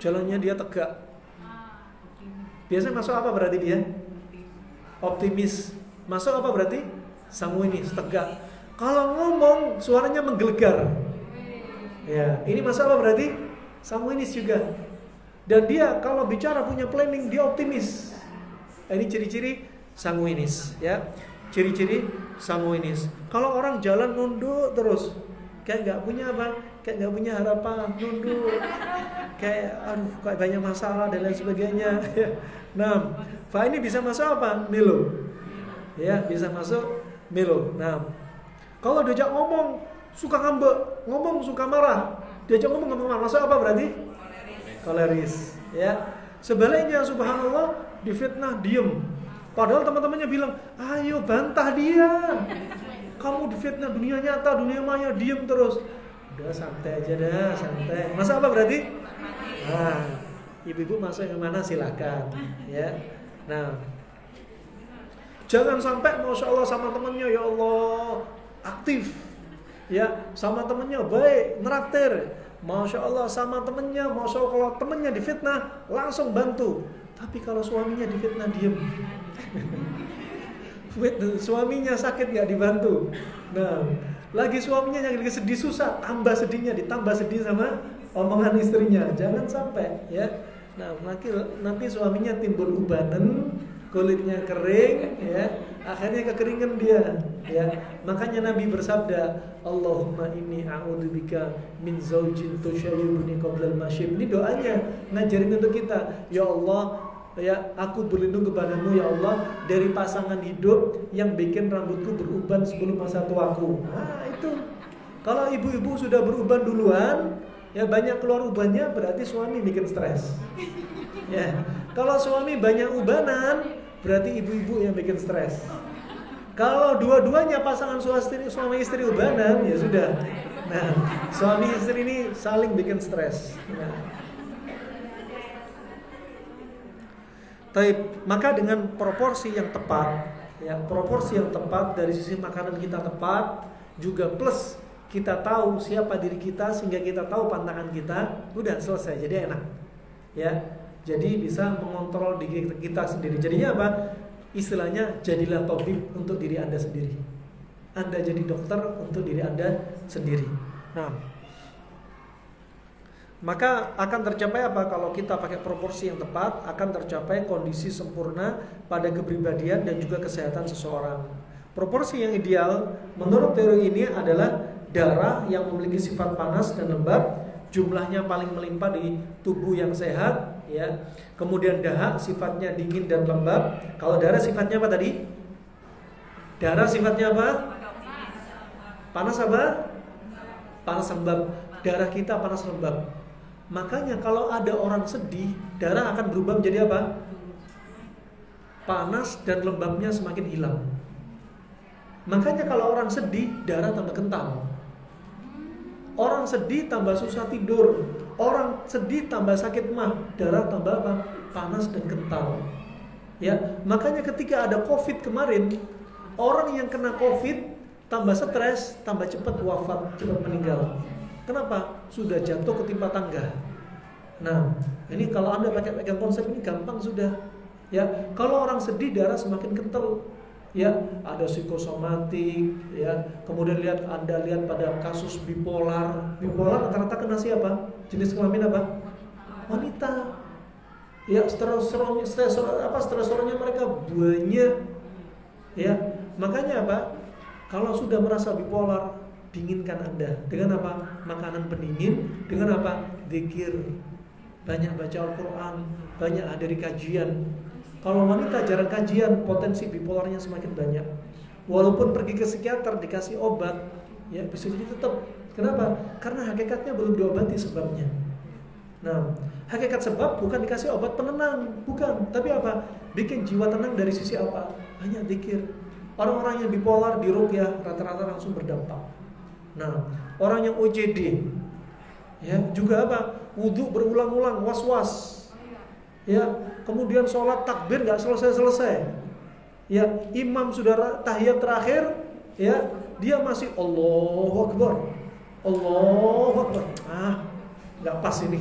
jalannya dia tegak. Biasanya masuk apa berarti dia? Optimis. Masuk apa berarti? Sanguinis, tegak. Kalau ngomong suaranya menggelegar. Ya, ini masuk apa berarti? Sanguinis juga. Dan dia kalau bicara punya planning, dia optimis. Ini ciri-ciri sanguinis, ya. Ciri-ciri sanguinis. Kalau orang jalan nunduk terus, kayak nggak punya apa? Kayak nggak punya harapan, nunduk. Kayak kayak banyak masalah dan lain sebagainya. Nah, ini bisa masuk apa? Melo. Ya, bisa masuk melo. Nah, kalau diajak ngomong suka ngambek, ngomong suka marah. Diajak ngomong marah, masuk apa berarti? Koleris, ya. Sebaliknya subhanallah difitnah diem. Padahal teman-temannya bilang, "Ayo bantah dia. Kamu difitnah dunia nyata, dunia maya, diem terus." Udah santai aja dah, santai. Masa apa berarti? Nah, ibu-ibu masuk yang mana silakan, ya. Nah, jangan sampai Masya Allah sama temennya, ya Allah, aktif, ya, sama temennya baik, neraktir, Masya Allah sama temennya, Masya Allah kalau temennya difitnah langsung bantu. Tapi kalau suaminya difitnah diem. Suaminya sakit gak dibantu. Nah, lagi suaminya yang lagi sedih susah, tambah sedihnya, ditambah sedih sama omongan istrinya. Jangan sampai, ya. Nah, nanti suaminya timbul ubanan, kulitnya kering, ya, akhirnya kekeringan dia, ya. Makanya Nabi bersabda, Allahumma inni a'udzubika min zaujin tushayyibuni qabla al-masyib. Ini doanya ngajarin untuk kita, ya Allah, ya, aku berlindung kepadamu ya Allah dari pasangan hidup yang bikin rambutku beruban sebelum masa tuaku. Nah, itu. Kalau ibu-ibu sudah beruban duluan, ya banyak keluar ubannya, berarti suami bikin stres. Ya, kalau suami banyak ubanan, berarti ibu-ibu yang bikin stres. Kalau dua-duanya pasangan suami istri ubanan, ya sudah. Nah, suami istri ini saling bikin stres. Nah. Maka dengan proporsi yang tepat, ya, proporsi yang tepat dari sisi makanan kita tepat, juga plus kita tahu siapa diri kita sehingga kita tahu pantangan kita, udah selesai, jadi enak, ya. Jadi bisa mengontrol diri kita sendiri. Jadinya apa? Istilahnya jadilah tabib untuk diri Anda sendiri. Anda jadi dokter untuk diri Anda sendiri. Nah, maka akan tercapai apa? Kalau kita pakai proporsi yang tepat, akan tercapai kondisi sempurna pada kepribadian dan juga kesehatan seseorang. Proporsi yang ideal menurut teori ini adalah darah yang memiliki sifat panas dan lembab, jumlahnya paling melimpah di tubuh yang sehat, ya. Kemudian dahak sifatnya dingin dan lembab. Kalau darah sifatnya apa tadi? Darah sifatnya apa? Panas apa? Panas lembab. Darah kita panas lembab. Makanya kalau ada orang sedih, darah akan berubah menjadi apa? Panas dan lembabnya semakin hilang. Makanya kalau orang sedih, darah tambah kental. Orang sedih tambah susah tidur. Orang sedih tambah sakit mah, darah tambah apa? Panas dan kental. Ya, makanya ketika ada COVID kemarin, orang yang kena COVID tambah stres, tambah cepat wafat, cepat meninggal. Kenapa? Sudah jatuh ketimpa tangga. Nah, ini kalau Anda pakai konsep ini gampang sudah. Ya, kalau orang sedih darah semakin kental. Ya, ada psikosomatik, ya. Kemudian Anda lihat pada kasus bipolar. Bipolar rata-rata kena siapa? Jenis kelamin apa? Wanita. Ya, stresornya mereka banyak. Ya, makanya apa? Kalau sudah merasa bipolar, dinginkan Anda dengan apa? Makanan pendingin, dengan apa? Zikir. Banyak baca Al-Quran, banyak hadiri kajian. Kalau wanita jarang kajian, potensi bipolarnya semakin banyak. Walaupun pergi ke psikiater dikasih obat, ya bisa jadi tetap. Kenapa? Karena hakikatnya belum diobati sebabnya. Nah, hakikat sebab bukan dikasih obat penenang, bukan. Tapi apa? Bikin jiwa tenang dari sisi apa? Banyak zikir. Orang-orang yang bipolar di ruqyah rata-rata langsung berdampak. Nah, orang yang OCD, ya juga apa? Wudhu berulang-ulang, was-was. Ya, kemudian sholat takbir nggak selesai-selesai. Ya, imam sudah tahiyat terakhir, ya, dia masih Allahu Akbar. Allahu Akbar. Nggak pas ini.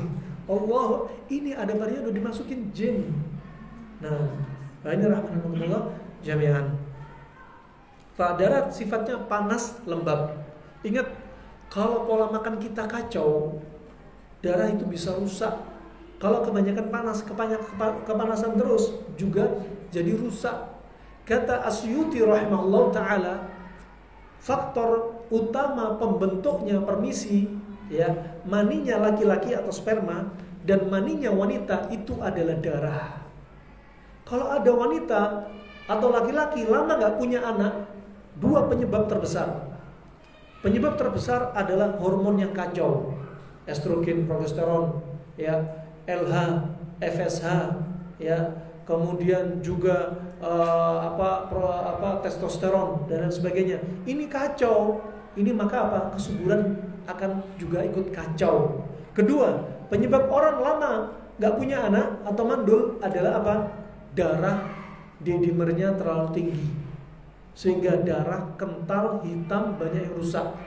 Ini ada baria udah dimasukin jin. Nah, ini rahmatullah jami'an. Darat sifatnya panas, lembab. Ingat, kalau pola makan kita kacau, darah itu bisa rusak. Kalau kebanyakan panas, kepanasan terus juga jadi rusak. Kata Asyuti rahimahullah ta'ala, faktor utama pembentuknya permisi, ya, maninya laki-laki atau sperma dan maninya wanita itu adalah darah. Kalau ada wanita atau laki-laki lama gak punya anak, dua penyebab terbesar. Penyebab terbesar adalah hormon yang kacau, estrogen, progesteron, ya, LH, FSH, ya, kemudian juga testosteron dan lain sebagainya. Ini kacau. Ini maka apa? Kesuburan akan juga ikut kacau. Kedua, penyebab orang lama nggak punya anak atau mandul adalah apa? Darah D-dimernya terlalu tinggi, sehingga darah kental, hitam, banyak yang rusak.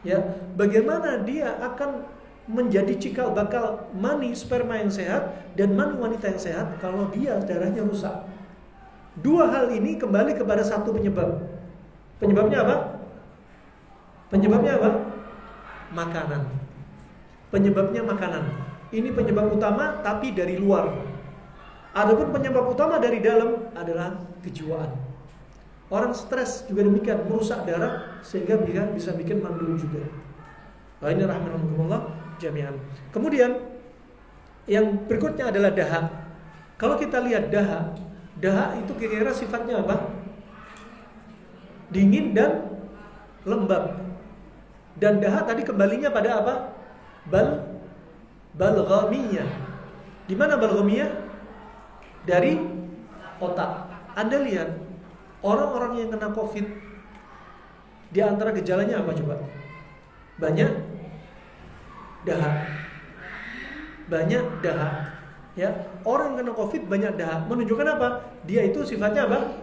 Ya, bagaimana dia akan menjadi cikal bakal mani sperma yang sehat dan mani wanita yang sehat kalau dia darahnya rusak? Dua hal ini kembali kepada satu penyebab. Penyebabnya apa? Penyebabnya apa? Makanan. Penyebabnya makanan. Ini penyebab utama tapi dari luar. Adapun penyebab utama dari dalam adalah kejiwaan. Orang stres juga demikian, merusak darah sehingga bisa bikin mandul juga. Ini rahmatullah jami'an. Kemudian yang berikutnya adalah dahak. Kalau kita lihat dahak itu kira-kira sifatnya apa? Dingin dan lembab. Dan dahak tadi kembalinya pada apa? Balghamiyah. Di mana balghamiyah? Dari otak. Anda lihat orang-orang yang kena COVID, di antara gejalanya apa coba? Banyak dahak. Banyak dahak. Ya, orang yang kena COVID banyak dahak. Menunjukkan apa? Dia itu sifatnya apa?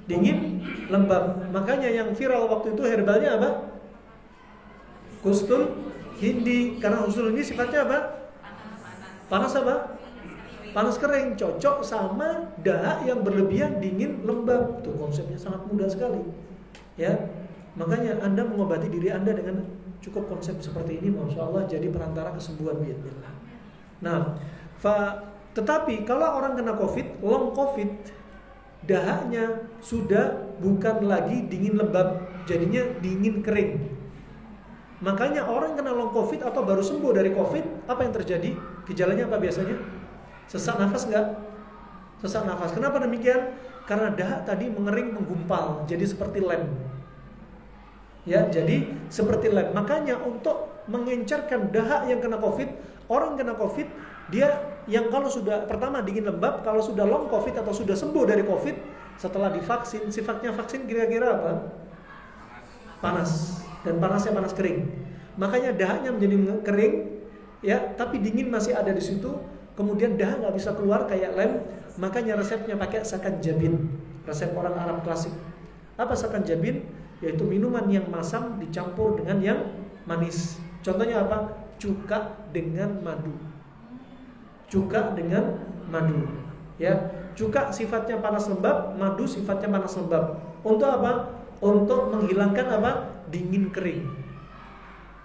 Dingin, lembab. Makanya yang viral waktu itu herbalnya apa? Kustul Hindi. Karena usul ini sifatnya apa? Panas apa? Panas kering, cocok sama dahak yang berlebihan, dingin, lembab. Tuh konsepnya sangat mudah sekali. Ya, makanya Anda mengobati diri Anda dengan cukup konsep seperti ini, masya Allah, jadi perantara kesembuhan biidznillah. Nah, tetapi kalau orang kena COVID, long COVID, dahaknya sudah bukan lagi dingin lembab, jadinya dingin kering. Makanya orang kena long COVID atau baru sembuh dari COVID, apa yang terjadi? Gejalanya apa biasanya? Sesak nafas enggak? Sesak nafas. Kenapa demikian? Karena dahak tadi mengering, menggumpal, jadi seperti lem. Ya, jadi seperti lem. Makanya untuk mengencerkan dahak yang kena COVID, orang kena COVID, dia yang kalau sudah pertama dingin lembab, kalau sudah long COVID atau sudah sembuh dari COVID, setelah divaksin, sifatnya vaksin kira-kira apa? Panas. Dan panasnya panas kering. Makanya dahaknya menjadi kering, ya, tapi dingin masih ada di situ. Kemudian dahak nggak bisa keluar kayak lem. Makanya resepnya pakai sakan jabin. Resep orang Arab klasik. Apa sakan jabin? yaitu minuman yang masam dicampur dengan yang manis. Contohnya apa? Cuka dengan madu. Cuka dengan madu. Ya, cuka sifatnya panas lembab, madu sifatnya panas lembab. Untuk apa? Untuk menghilangkan apa? Dingin kering.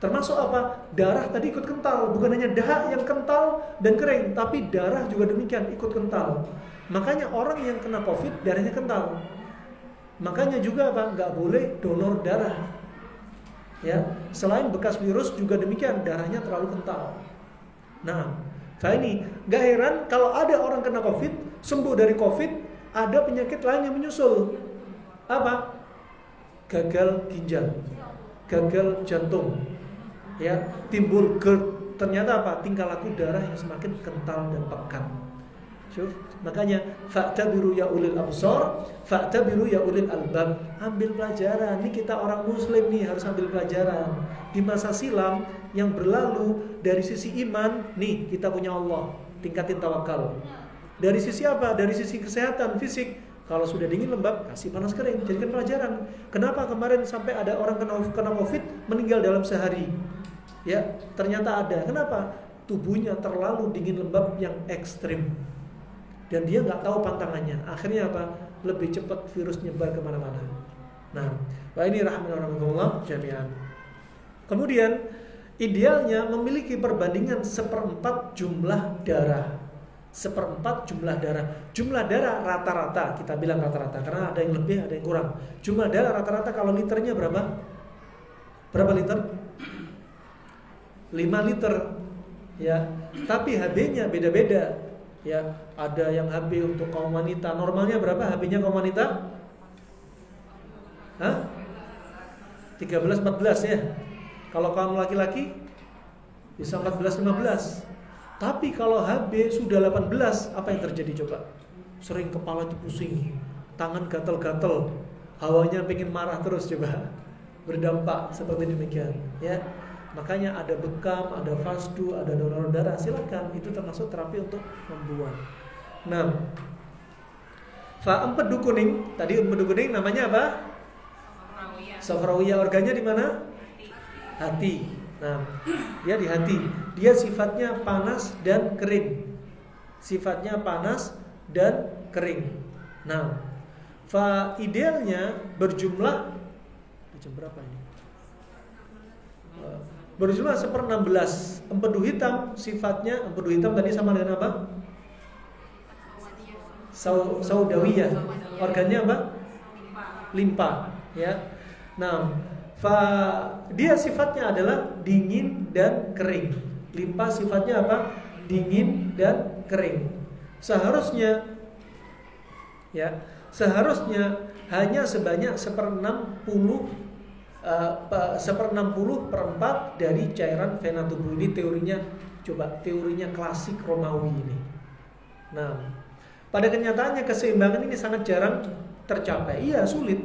Termasuk apa? Darah tadi ikut kental. Bukan hanya dahak yang kental dan kering, tapi darah juga demikian ikut kental. Makanya orang yang kena COVID darahnya kental. Makanya juga apa? Nggak boleh donor darah. Ya, selain bekas virus juga demikian, darahnya terlalu kental. Nah, ini nggak heran kalau ada orang kena COVID, sembuh dari COVID, ada penyakit lain yang menyusul. Apa? Gagal ginjal, gagal jantung. Ya, timbul GERD. Ternyata apa? Tingkah laku darah yang semakin kental dan pekat. Makanya fa'tabiru ya ulil absar, fa'tabiru ya ulil albab. Ambil pelajaran. Ini kita orang muslim nih harus ambil pelajaran. Di masa silam yang berlalu, dari sisi iman, nih kita punya Allah, tingkatin tawakal. Dari sisi apa? Dari sisi kesehatan fisik, kalau sudah dingin lembab, kasih panas kering. Jadikan pelajaran. Kenapa kemarin sampai ada orang kena COVID meninggal dalam sehari? Ya, ternyata ada. Kenapa? Tubuhnya terlalu dingin lembab yang ekstrim. Dan dia nggak tahu pantangannya. Akhirnya apa? Lebih cepat virus nyebar kemana-mana. Nah, ini rahmatullah jami'an. Kemudian idealnya memiliki perbandingan 1/4 jumlah darah. 1/4 jumlah darah. Jumlah darah rata-rata, kita bilang rata-rata karena ada yang lebih, ada yang kurang. Jumlah darah rata-rata kalau liternya berapa? Berapa liter? 5 liter. Ya, tapi HB-nya beda-beda. Ya, ada yang HB untuk kaum wanita normalnya berapa HB-nya kaum wanita? 13-14 ya. Kalau kaum laki-laki bisa 14-15. Tapi kalau HB sudah 18, apa yang terjadi coba? Sering kepala itu pusing, tangan gatel-gatel, hawanya pengen marah terus coba. Berdampak seperti demikian, ya. Makanya ada bekam, ada fasdu, ada donor darah, silakan. Itu termasuk terapi untuk membuang. Nah, empedu kuning, tadi empedu kuning namanya apa? Safrawiyah. Organnya di mana? Hati. Nah, dia di hati. Dia sifatnya panas dan kering. Sifatnya panas dan kering. Nah, idealnya berjumlah jam berapa ini? Berjumlah 1/16. Empedu hitam sifatnya, empedu hitam tadi sama dengan apa? Saudawiyah. Organnya apa? Limpa, ya. Nah, dia sifatnya adalah dingin dan kering. Limpa sifatnya apa? Dingin dan kering. Seharusnya hanya sebanyak 1/60 dari cairan vena tubuh. Ini teorinya, teorinya klasik Romawi ini. Nah, pada kenyataannya keseimbangan ini sangat jarang tercapai. Iya, sulit.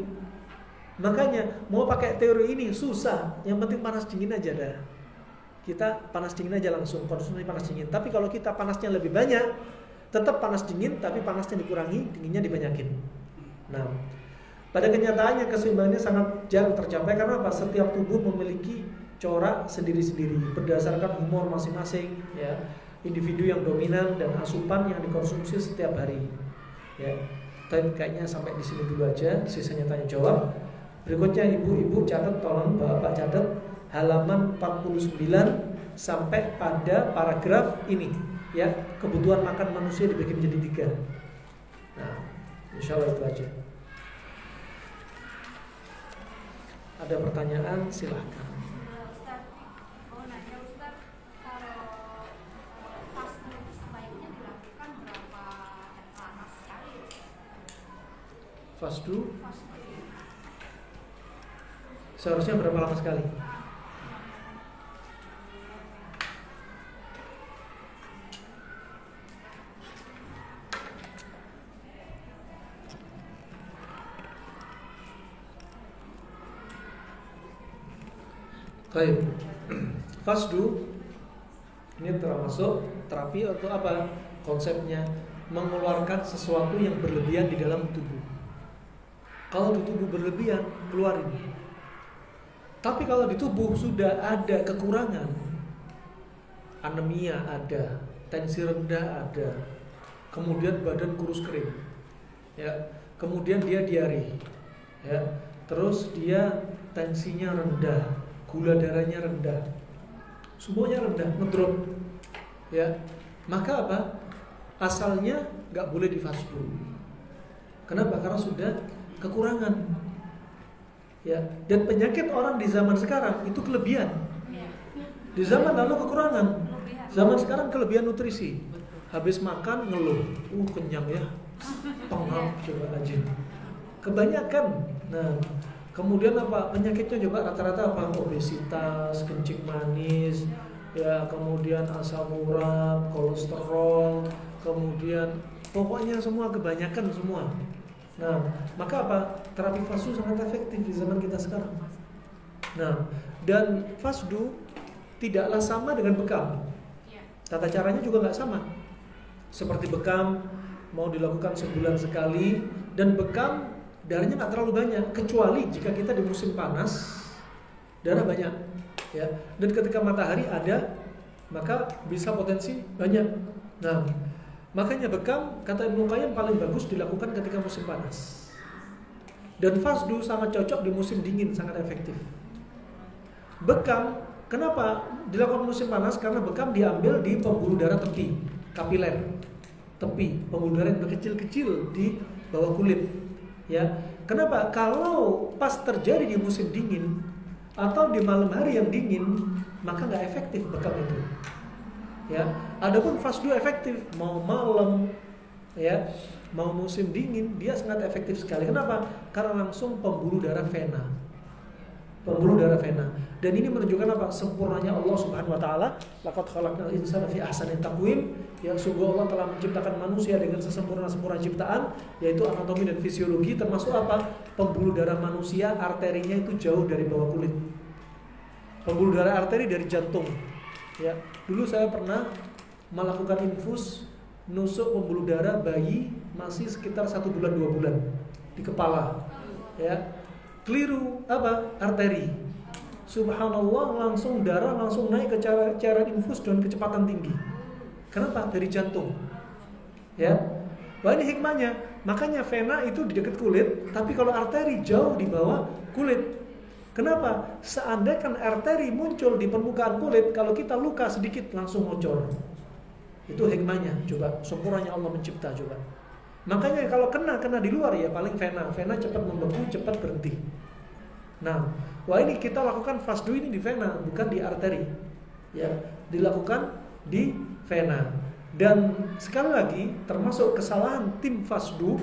Makanya mau pakai teori ini susah. Yang penting panas dingin aja dah. Kita panas dingin aja langsung, konsumsi panas dingin. Tapi kalau kita panasnya lebih banyak, tetap panas dingin, tapi panasnya dikurangi, dinginnya dibanyakin. Nah, pada kenyataannya keseimbangannya sangat jarang tercapai karena apa? Setiap tubuh memiliki corak sendiri-sendiri berdasarkan umur masing-masing, ya. Individu yang dominan dan asupan yang dikonsumsi setiap hari. Ya. Tapi kayaknya sampai di sini dulu aja, sisanya tanya jawab. Berikutnya ibu-ibu catat, tolong Bapak catat halaman 49 sampai pada paragraf ini, ya. Kebutuhan makan manusia dibagi menjadi 3. Nah, insyaallah itu aja. Ada pertanyaan silahkan. Ustaz, mau nanya Ustaz, kalau fasting sebaiknya dilakukan berapa lama sekali? Fasdu seharusnya berapa lama sekali? Baik, fasdu ini termasuk terapi atau apa? Konsepnya mengeluarkan sesuatu yang berlebihan di dalam tubuh. Kalau di tubuh berlebihan, keluarin. Tapi kalau di tubuh sudah ada kekurangan, anemia ada, tensi rendah ada, kemudian badan kurus kering, ya, kemudian dia diare, ya, terus dia tensinya rendah, gula darahnya rendah, semuanya rendah, ngedrop, ya, maka apa? Asalnya nggak boleh difasdu. Kenapa? Karena sudah kekurangan, ya. Dan penyakit orang di zaman sekarang itu kelebihan. Di zaman lalu kekurangan, zaman sekarang kelebihan nutrisi. Habis makan ngeluh, kenyang ya, tengah coba aja. Kebanyakan. Nah, kemudian apa? Penyakitnya coba rata-rata apa? Obesitas, kencing manis, ya, kemudian asam urat, kolesterol, kemudian pokoknya semua, kebanyakan semua. Nah, maka apa? Terapi fasdu sangat efektif di zaman kita sekarang. Nah, dan fasdu tidaklah sama dengan bekam. Tata caranya juga nggak sama. Seperti bekam mau dilakukan sebulan sekali, dan bekam darahnya nggak terlalu banyak, kecuali jika kita di musim panas darah banyak, ya. Dan ketika matahari ada, maka bisa potensi banyak. Nah, makanya bekam kata Ibnu Qayyim paling bagus dilakukan ketika musim panas. Dan fasdu sangat cocok di musim dingin, sangat efektif. Bekam kenapa dilakukan musim panas? Karena bekam diambil di pembuluh darah tepi, kapiler, tepi, pembuluh darah yang kecil-kecil di bawah kulit. Ya, kenapa? Kalau pas terjadi di musim dingin atau di malam hari yang dingin, maka nggak efektif bekam itu. Ya, adapun fasdu efektif mau malam, ya, mau musim dingin, dia sangat efektif sekali. Kenapa? Karena langsung pembuluh darah vena. Pembuluh darah vena. Dan ini menunjukkan apa? Sempurnanya Allah Subhanahu wa taala. Laqad khalaqnal insana fi ahsani taqwim. Yang sungguh Allah telah menciptakan manusia dengan sesempurna-sempurna ciptaan, yaitu anatomi dan fisiologi, termasuk apa? Pembuluh darah manusia, arterinya itu jauh dari bawah kulit. Pembuluh darah arteri dari jantung. Ya, dulu saya pernah melakukan infus nusuk pembuluh darah bayi masih sekitar 1 bulan 2 bulan di kepala. Ya. Keliru apa? Arteri. Subhanallah, langsung darah langsung naik ke cairan infus dengan kecepatan tinggi. Kenapa? Dari jantung. Ya. Wah, ini hikmahnya. Makanya vena itu di dekat kulit, tapi kalau arteri jauh di bawah kulit. Kenapa? Seandainya arteri muncul di permukaan kulit, kalau kita luka sedikit langsung ngocor. Itu hikmahnya. Coba, sempurnanya Allah mencipta, coba. Makanya kalau kena di luar ya paling vena cepat membeku, cepat berhenti. Nah, wah ini kita lakukan fasdu ini di vena, bukan di arteri. Ya, dilakukan di vena. Dan sekali lagi termasuk kesalahan tim fasdu,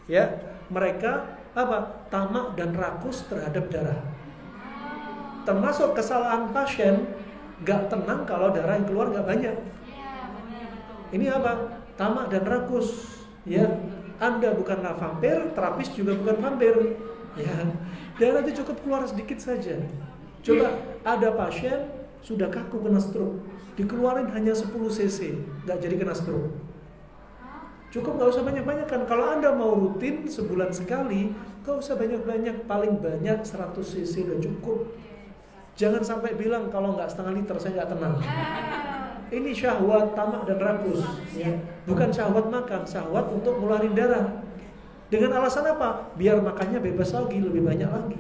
ya, mereka apa? Tamak dan rakus terhadap darah. Termasuk kesalahan pasien gak tenang kalau darah yang keluar gak banyak. Ini apa? Tamak dan rakus. Ya, Anda bukanlah vampir, terapis juga bukan vampir. Ya, darah itu cukup keluar sedikit saja. Coba ada pasien sudah kaku kena stroke, dikeluarin hanya 10 cc, nggak jadi kena stroke. Cukup, nggak usah banyak-banyak kan. Kalau Anda mau rutin sebulan sekali, nggak usah banyak-banyak, paling banyak 100 cc udah cukup. Jangan sampai bilang kalau nggak setengah liter saya nggak tenang. Ini syahwat, tamak dan rakus, ya. Bukan syahwat makan, syahwat untuk ngeluarin darah. Dengan alasan apa? Biar makannya bebas lagi, lebih banyak lagi.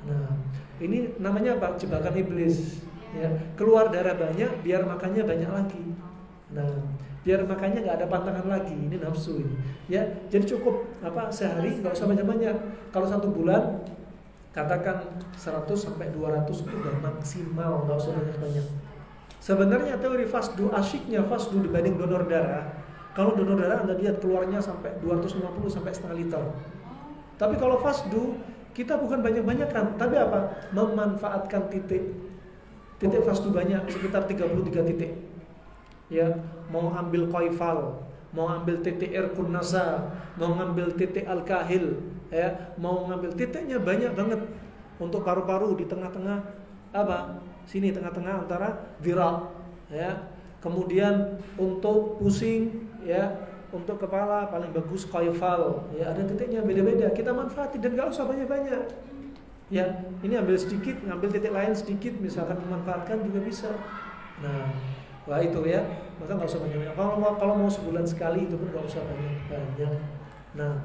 Nah, ini namanya apa? Jebakan iblis. Ya. Keluar darah banyak, biar makannya banyak lagi. Nah, biar makannya nggak ada pantangan lagi. Ini nafsu ini. Ya, jadi cukup apa? Sehari nggak usah banyak-banyak. Kalau 1 bulan, katakan 100 sampai 200 itu udah maksimal, nggak usah banyak-banyak. Sebenarnya teori fasdu, asyiknya fasdu dibanding donor darah. Kalau donor darah Anda lihat keluarnya sampai 250 sampai setengah liter. Tapi kalau fasdu kita bukan banyak-banyakan, tapi apa? Memanfaatkan titik fasdu banyak, sekitar 33 titik. Ya, mau ambil koifal, mau ambil titik irkun nasa, mau ngambil titik al-kahil, ya, mau ngambil titiknya banyak banget. Untuk paru-paru di tengah-tengah apa? Sini tengah-tengah antara viral, ya. Kemudian untuk pusing, ya, untuk kepala paling bagus koifal. Ya, ada titiknya beda-beda. Kita manfaati dan nggak usah banyak-banyak. Ya, ini ambil sedikit, ngambil titik lain sedikit, misalkan memanfaatkan juga bisa. Nah, wah itu ya. Maka nggak usah banyak-banyak. Kalau mau sebulan sekali itu pun nggak usah banyak-banyak. Nah,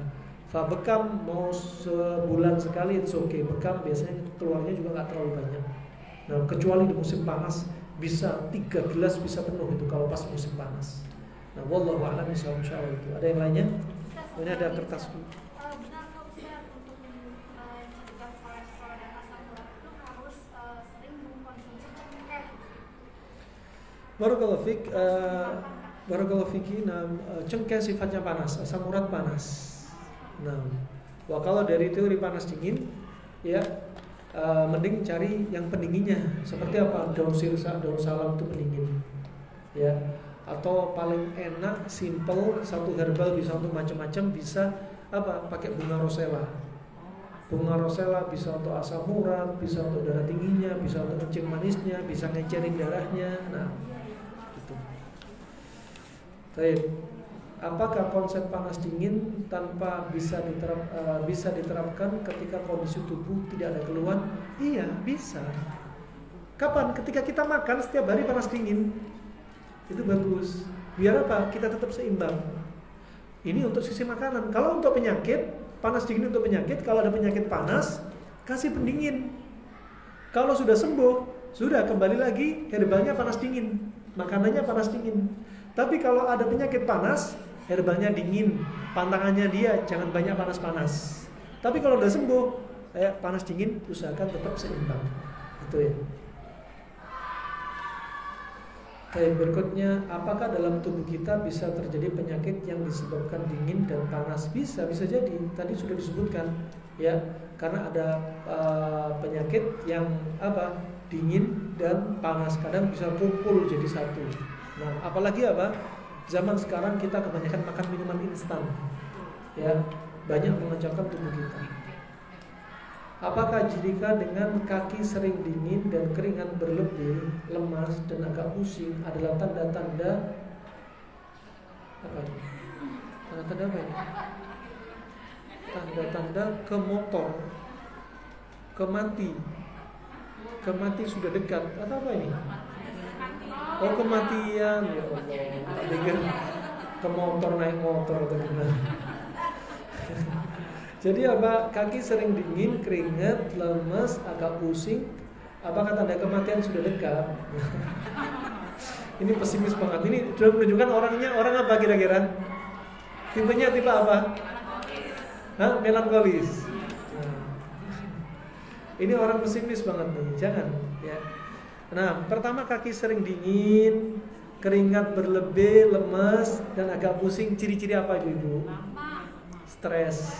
bekam mau sebulan sekali itu oke. Bekam biasanya keluarnya juga nggak terlalu banyak. Nah, kecuali di musim panas bisa 3 gelas bisa penuh itu kalau pas musim panas. Nah, wallahu a'lam bishawab itu. Ada yang lainnya? Ini ada kertas. Benar kok Ustaz, untuk mencegah kolesterol dan asam urat itu harus sering mengkonsumsi cengkeh. Barakallahu fiki. Nah, cengkeh sifatnya panas, asam urat panas. Nah, kalau dari teori panas dingin, ya mending cari yang pendinginnya. Seperti apa? Daun sirsa, daun salam itu pendingin. Ya, atau paling enak, simple, satu herbal bisa untuk macam-macam, bisa apa? Pakai bunga rosella. Bunga rosella bisa untuk asam urat, bisa untuk darah tingginya, bisa untuk kencing manisnya, bisa ngecerin darahnya. Nah, gitu. Baik. Apakah konsep panas dingin tanpa bisa diterapkan ketika kondisi tubuh tidak ada keluhan? Iya, bisa. Kapan? Ketika kita makan setiap hari panas dingin. Itu bagus. Biar apa? Kita tetap seimbang. Ini untuk sisi makanan. Kalau untuk penyakit, panas dingin untuk penyakit, kalau ada penyakit panas, kasih pendingin. Kalau sudah sembuh, sudah kembali lagi herbalnya panas dingin, makanannya panas dingin. Tapi kalau ada penyakit panas, herbalnya dingin, pantangannya dia jangan banyak panas-panas. Tapi kalau udah sembuh, panas dingin usahakan tetap seimbang. Itu ya. Berikutnya, apakah dalam tubuh kita bisa terjadi penyakit yang disebabkan dingin dan panas? Bisa jadi. Tadi sudah disebutkan, ya, karena ada penyakit yang apa? Dingin dan panas, kadang bisa kumpul jadi satu. Nah, apalagi apa? Zaman sekarang kita kebanyakan makan minuman instan, ya, banyak mengacaukan tubuh kita. Apakah jika dengan kaki sering dingin dan keringat berlebih, lemas dan agak pusing adalah tanda-tanda apa ini? Tanda-tanda apa ini? Tanda-tanda kemati sudah dekat atau apa ini? Oh, kematian, ya Allah. Tak pikir ke motor, naik motor atau gimana. Jadi apa? Kaki sering dingin, keringat, lemas, agak pusing. Apakah tanda kematian sudah dekat? Ini pesimis banget. Ini sudah menunjukkan orang apa kira-kira? Tipenya tipe apa? Melankolis. Ini orang pesimis banget nih. Jangan, ya. Nah, pertama kaki sering dingin, keringat berlebih, lemas, dan agak pusing. Ciri-ciri apa Ibu? Stres.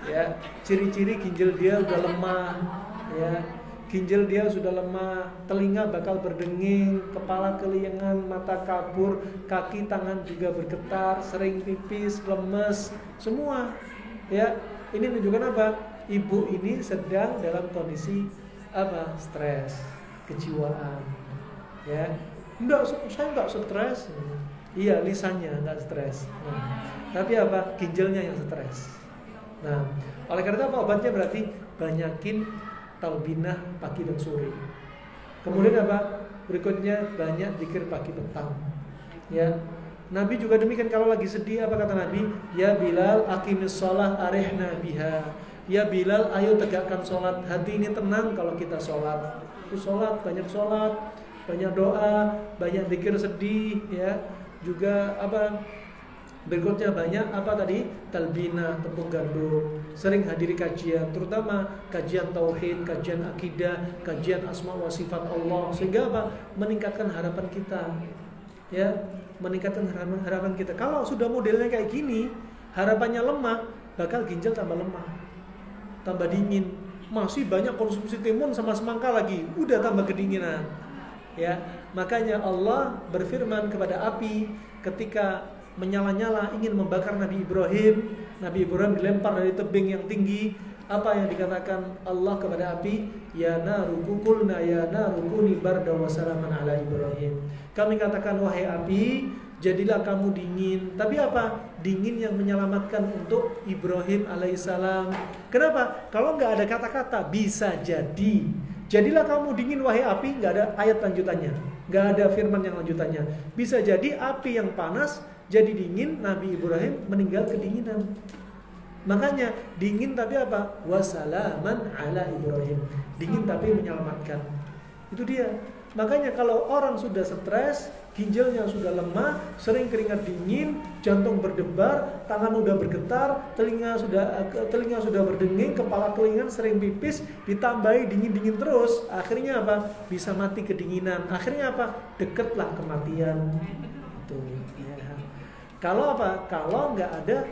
Ya, ciri-ciri ginjal dia udah lemah, ya. Ginjal dia sudah lemah, telinga bakal berdenging, kepala keliengan, mata kabur, kaki tangan juga bergetar, sering pipis, lemes, semua. Ya, ini menunjukkan apa? Ibu ini sedang dalam kondisi apa? Stres, kejiwaan. Ya. Saya enggak stres. Iya, lisannya enggak stres. Nah, tapi apa? Ginjalnya yang stres. Nah, oleh karena itu apa obatnya? Berarti banyakin talbinah pagi dan sore. Kemudian apa? Berikutnya banyak zikir pagi petang. Ya. Nabi juga demikian, kalau lagi sedih apa kata Nabi? Ya Bilal, aqimis shalah arihna biha. Ya Bilal, ayo tegakkan sholat. Hati ini tenang kalau kita sholat. Itu sholat, banyak doa, banyak zikir sedih, ya. Juga apa? Berikutnya banyak apa tadi? Talbina, tepuk gandum. Sering hadiri kajian, terutama kajian tauhid, kajian akidah, kajian asma wa sifat Allah. Sehingga apa? Meningkatkan harapan kita. Ya, meningkatkan harapan kita. Kalau sudah modelnya kayak gini, harapannya lemah, bakal ginjal tambah lemah, tambah dingin. Masih banyak konsumsi timun sama semangka lagi, udah tambah kedinginan. Ya, makanya Allah berfirman kepada api ketika menyala-nyala ingin membakar Nabi Ibrahim. Nabi Ibrahim dilempar dari tebing yang tinggi. Apa yang dikatakan Allah kepada api? Ya naru kukulna ya naru kuni barda wa salaman ala Ibrahim. Kami katakan, wahai api, jadilah kamu dingin. Tapi apa? Dingin yang menyelamatkan untuk Ibrahim alaihissalam. Kenapa? Kalau nggak ada kata-kata, bisa jadi. Jadilah kamu dingin wahai api, nggak ada ayat lanjutannya, nggak ada firman yang lanjutannya. Bisa jadi api yang panas jadi dingin, Nabi Ibrahim meninggal kedinginan. Makanya dingin tapi apa? Wassalaman ala Ibrahim. Dingin tapi menyelamatkan. Itu dia. Makanya kalau orang sudah stres, ginjalnya sudah lemah, sering keringat dingin, jantung berdebar, tangan udah bergetar, telinga sudah berdenging, kepala kelingan, sering pipis, ditambahi dingin-dingin terus, akhirnya apa? Bisa mati kedinginan. Akhirnya apa? Dekatlah kematian. Tuh, ya. Kalau apa? Kalau nggak ada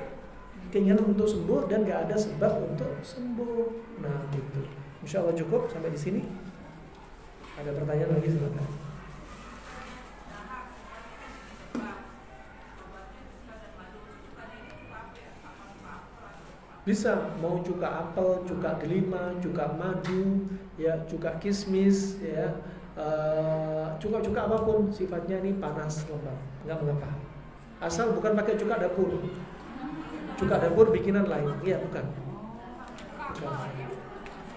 keinginan untuk sembuh dan nggak ada sebab untuk sembuh. Nah, gitu. Insya Allah cukup sampai di sini. Ada pertanyaan lagi silakan. Bisa, mau cuka apel, cuka delima, cuka madu, ya, cuka kismis, ya, cuka-cuka apapun sifatnya ini panas lembab, nggak mengapa. Asal bukan pakai cuka dapur. Cuka dapur bikinan lain, iya bukan.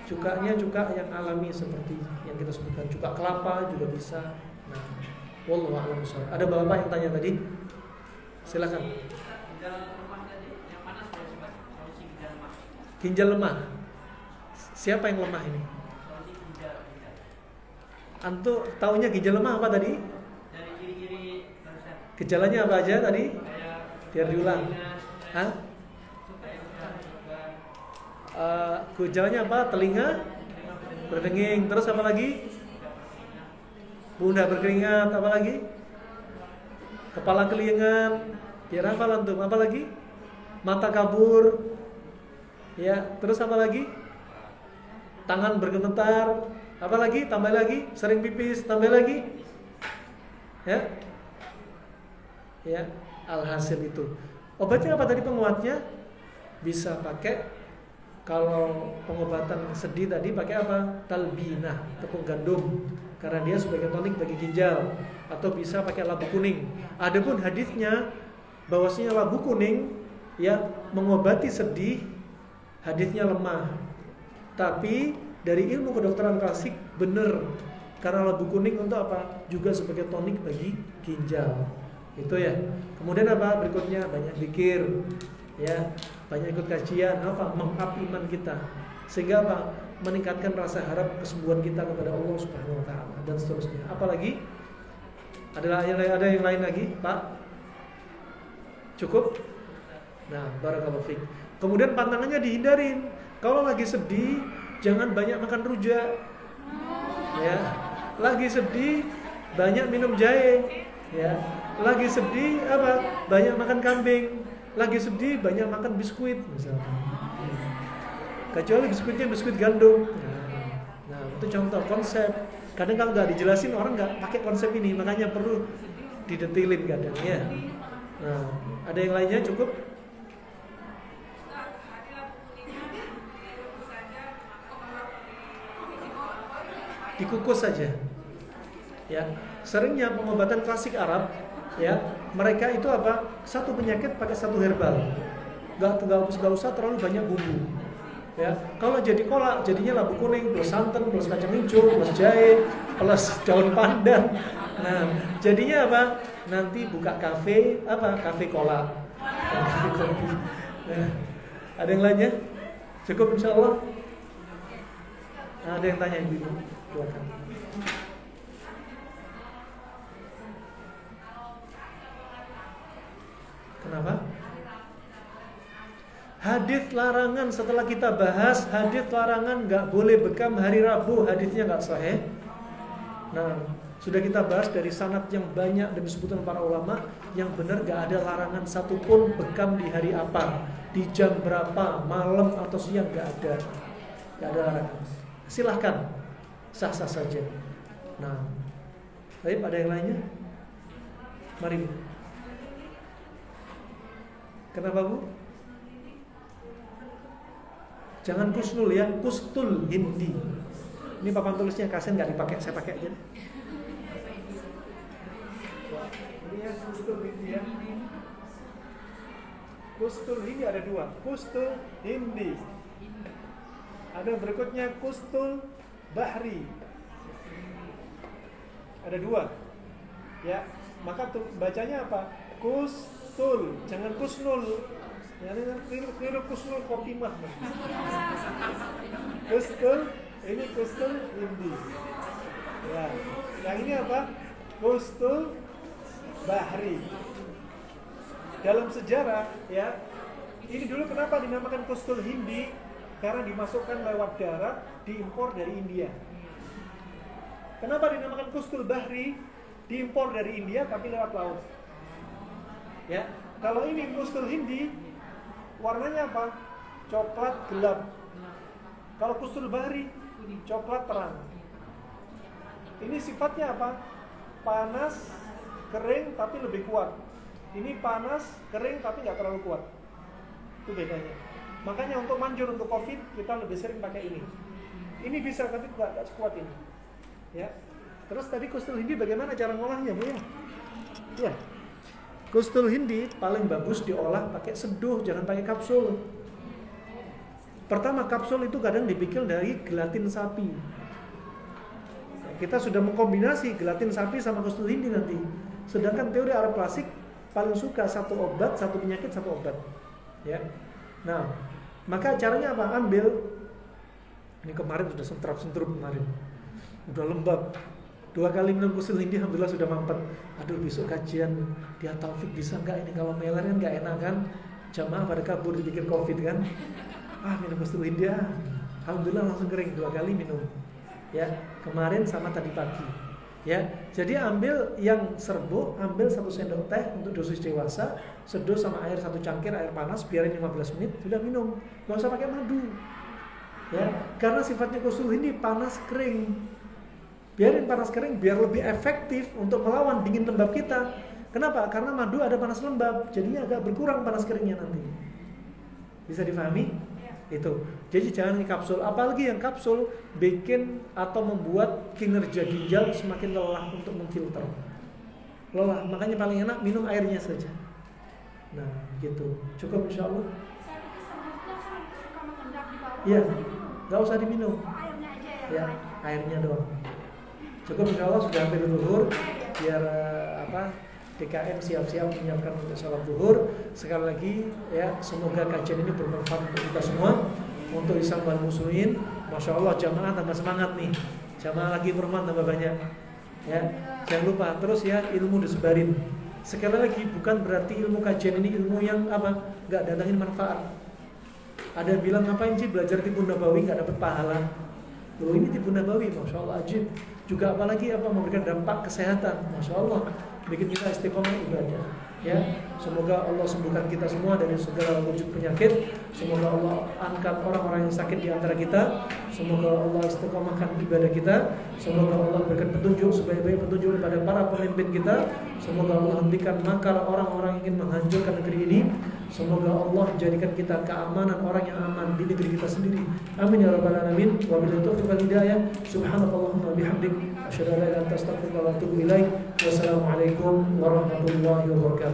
Cukanya cuka yang alami seperti yang kita sebutkan, cuka kelapa juga bisa. Nah, wallahu a'lam bishawab. Ada bapak yang tanya tadi, silakan. Ginjal lemah. Siapa yang lemah ini? Antu taunya ginjal lemah apa tadi? Dari kiri-kiri. Gejalanya apa aja tadi? Biar diulang. Hah? Gejalanya apa? Telinga berdenging. Terus apa lagi? Pundak berkeringat. Apa lagi? Kepala kelingan. Biar hafal antum. Apa lagi? Mata kabur. Ya, terus apa lagi? Tangan bergemetar. Apa lagi? Tambah lagi. Sering pipis. Tambah lagi. Ya. Ya, alhasil itu. Obatnya apa tadi penguatnya? Bisa pakai. Kalau pengobatan sedih tadi pakai apa? Talbinah, tepung gandum, karena dia sebagai tonik bagi ginjal. Atau bisa pakai labu kuning. Adapun hadisnya bahwasanya labu kuning ya mengobati sedih, hadisnya lemah. Tapi dari ilmu kedokteran klasik benar, karena labu kuning untuk apa? Juga sebagai tonik bagi ginjal. Itu ya. Kemudian apa? Berikutnya banyak zikir, ya. Banyak ikut kajian, apa? Meng-up iman kita. Sehingga apa? Meningkatkan rasa harap kesembuhan kita kepada Allah Subhanahu wa taala dan seterusnya. Apalagi? Ada yang lain lagi, Pak? Cukup? Nah, barakallahu fiik. Kemudian pantangannya dihindarin. Kalau lagi sedih, jangan banyak makan rujak. Ya. Lagi sedih, banyak minum jahe. Ya. Lagi sedih apa? Banyak makan kambing. Lagi sedih banyak makan biskuit misalnya. Kecuali biskuitnya biskuit gandum. Nah, itu contoh konsep. Kadang kalau nggak dijelasin orang nggak pakai konsep ini, makanya perlu didetilin kadang ya. Nah, ada yang lainnya cukup? Dikukus saja. Ya, seringnya pengobatan klasik Arab, ya, mereka itu apa? Satu penyakit pakai satu herbal. Gak usah terlalu banyak bumbu. Ya, kalau jadi kolak jadinya labu kuning plus santan plus kacang hijau plus jahe plus daun pandan. Nah, jadinya apa? Nanti buka kafe apa? Kafe kolak. Nah, ada yang lainnya? Cukup insyaallah. Nah, ada yang tanya ibu? Silakan. Kenapa? Hadis larangan setelah kita bahas hadis larangan nggak boleh bekam hari Rabu, hadisnya nggak sahih. Nah, sudah kita bahas dari sanad yang banyak dan disebutkan para ulama, yang benar nggak ada larangan satupun bekam di hari apa, di jam berapa, malam atau siang, nggak ada larangan. Silahkan, sah-sah saja. Nah, baik, ada yang lainnya? Mari Bu. Kenapa Bu? Jangan kusnul ya, kustul hindi. Ini papan tulisnya kasihan nggak dipakai, saya pakai aja. Ini ya kustul hindi ya. Kustul hindi ada dua. Kustul hindi. Ada berikutnya kustul bahri. Ada dua. Ya, maka tuh bacanya apa? Kustul, jangan kusnul. Ya, ini kusnul khotimah. Kustul, ini kustul hindi. Ya, yang ini apa? Kustul bahri. Dalam sejarah, ya, ini dulu kenapa dinamakan kustul hindi? Karena dimasukkan lewat darat, diimpor dari India. Kenapa dinamakan kustul bahri? Diimpor dari India tapi lewat laut. Ya, kalau ini kustul hindi, warnanya apa? Coklat gelap. Kalau kustul bahri, coklat terang. Ini sifatnya apa? Panas, kering tapi lebih kuat. Ini panas, kering tapi nggak terlalu kuat. Itu bedanya. Makanya untuk manjur, untuk COVID kita lebih sering pakai ini. Ini bisa tapi nggak sekuat ini. Ya. Terus tadi kustul hindi bagaimana cara ngolahnya, Bu ya? Ya. Kustul hindi paling bagus diolah pakai seduh, jangan pakai kapsul. Pertama, kapsul itu kadang dibikin dari gelatin sapi. Kita sudah mengkombinasi gelatin sapi sama kustul hindi nanti. Sedangkan teori Arab klasik paling suka satu obat, satu penyakit, satu obat. Ya. Nah, maka caranya apa? Ambil. Ini kemarin sudah sentrap-sentrup kemarin. Udah lembab. 2 kali minum kustul hindi, alhamdulillah sudah mampet. Aduh, besok kajian dia Taufik bisa nggak ini, kalau meler kan nggak enak kan? Jamaah pada kabur dipikir COVID kan? Minum kustul hindi, alhamdulillah langsung kering 2 kali minum. Ya, kemarin sama tadi pagi. Ya, jadi ambil yang serbuk, ambil 1 sendok teh untuk dosis dewasa, seduh sama air 1 cangkir air panas, biarin 15 menit, sudah minum. Nggak usah pakai madu. Ya, karena sifatnya kustul hindi panas kering. Biarin panas kering biar lebih efektif untuk melawan dingin lembab kita. Kenapa? Karena madu ada panas lembab, jadinya agak berkurang panas keringnya nanti. Bisa difahami? Itu. Jadi jangan kapsul, apalagi yang kapsul bikin atau membuat kinerja ginjal semakin lelah untuk memfilter. Lelah, makanya paling enak minum airnya saja. Nah, gitu. Cukup insyaallah. Saya sebutnya suka mengendap di bawah. Iya. Enggak usah diminum. Airnya aja ya. Ya, airnya doang. Cukup insyaallah sudah hampir zuhur. Biar DKM siap-siap menyiapkan untuk sholat zuhur. Sekali lagi ya, semoga kajian ini bermanfaat untuk kita semua. Untuk Islam wal muslimin, Masya Allah jamaah tambah semangat nih. Jamaah lagi perempuan tambah banyak. Ya, jangan lupa terus ya ilmu disebarin. Sekali lagi bukan berarti ilmu kajian ini ilmu yang nggak datangin manfaat. Ada yang bilang ngapain sih belajar tipu nabawi nggak dapat pahala? Loh, ini tipu nabawi, Masya Allah ajib. Juga apalagi memberikan dampak kesehatan, Masya Allah, bikin kita istiqomah ibadah. Ya, semoga Allah sembuhkan kita semua dari segala wujud penyakit. Semoga Allah angkat orang-orang yang sakit di antara kita. Semoga Allah istiqomahkan ibadah kita. Semoga Allah berikan petunjuk sebaik-baik petunjuk kepada para pemimpin kita. Semoga Allah hentikan makar orang-orang yang ingin menghancurkan negeri ini. Semoga Allah jadikan kita keamanan orang yang aman di negeri kita sendiri. Amin ya rabbal alamin. Wa billahi taufiq wal hidayah. Subhanakallahumma wa bihamdik asyhadu an la ilaha illa anta astaghfiruka wa atubu ilaik. Wassalamualaikum warahmatullahi wabarakatuh.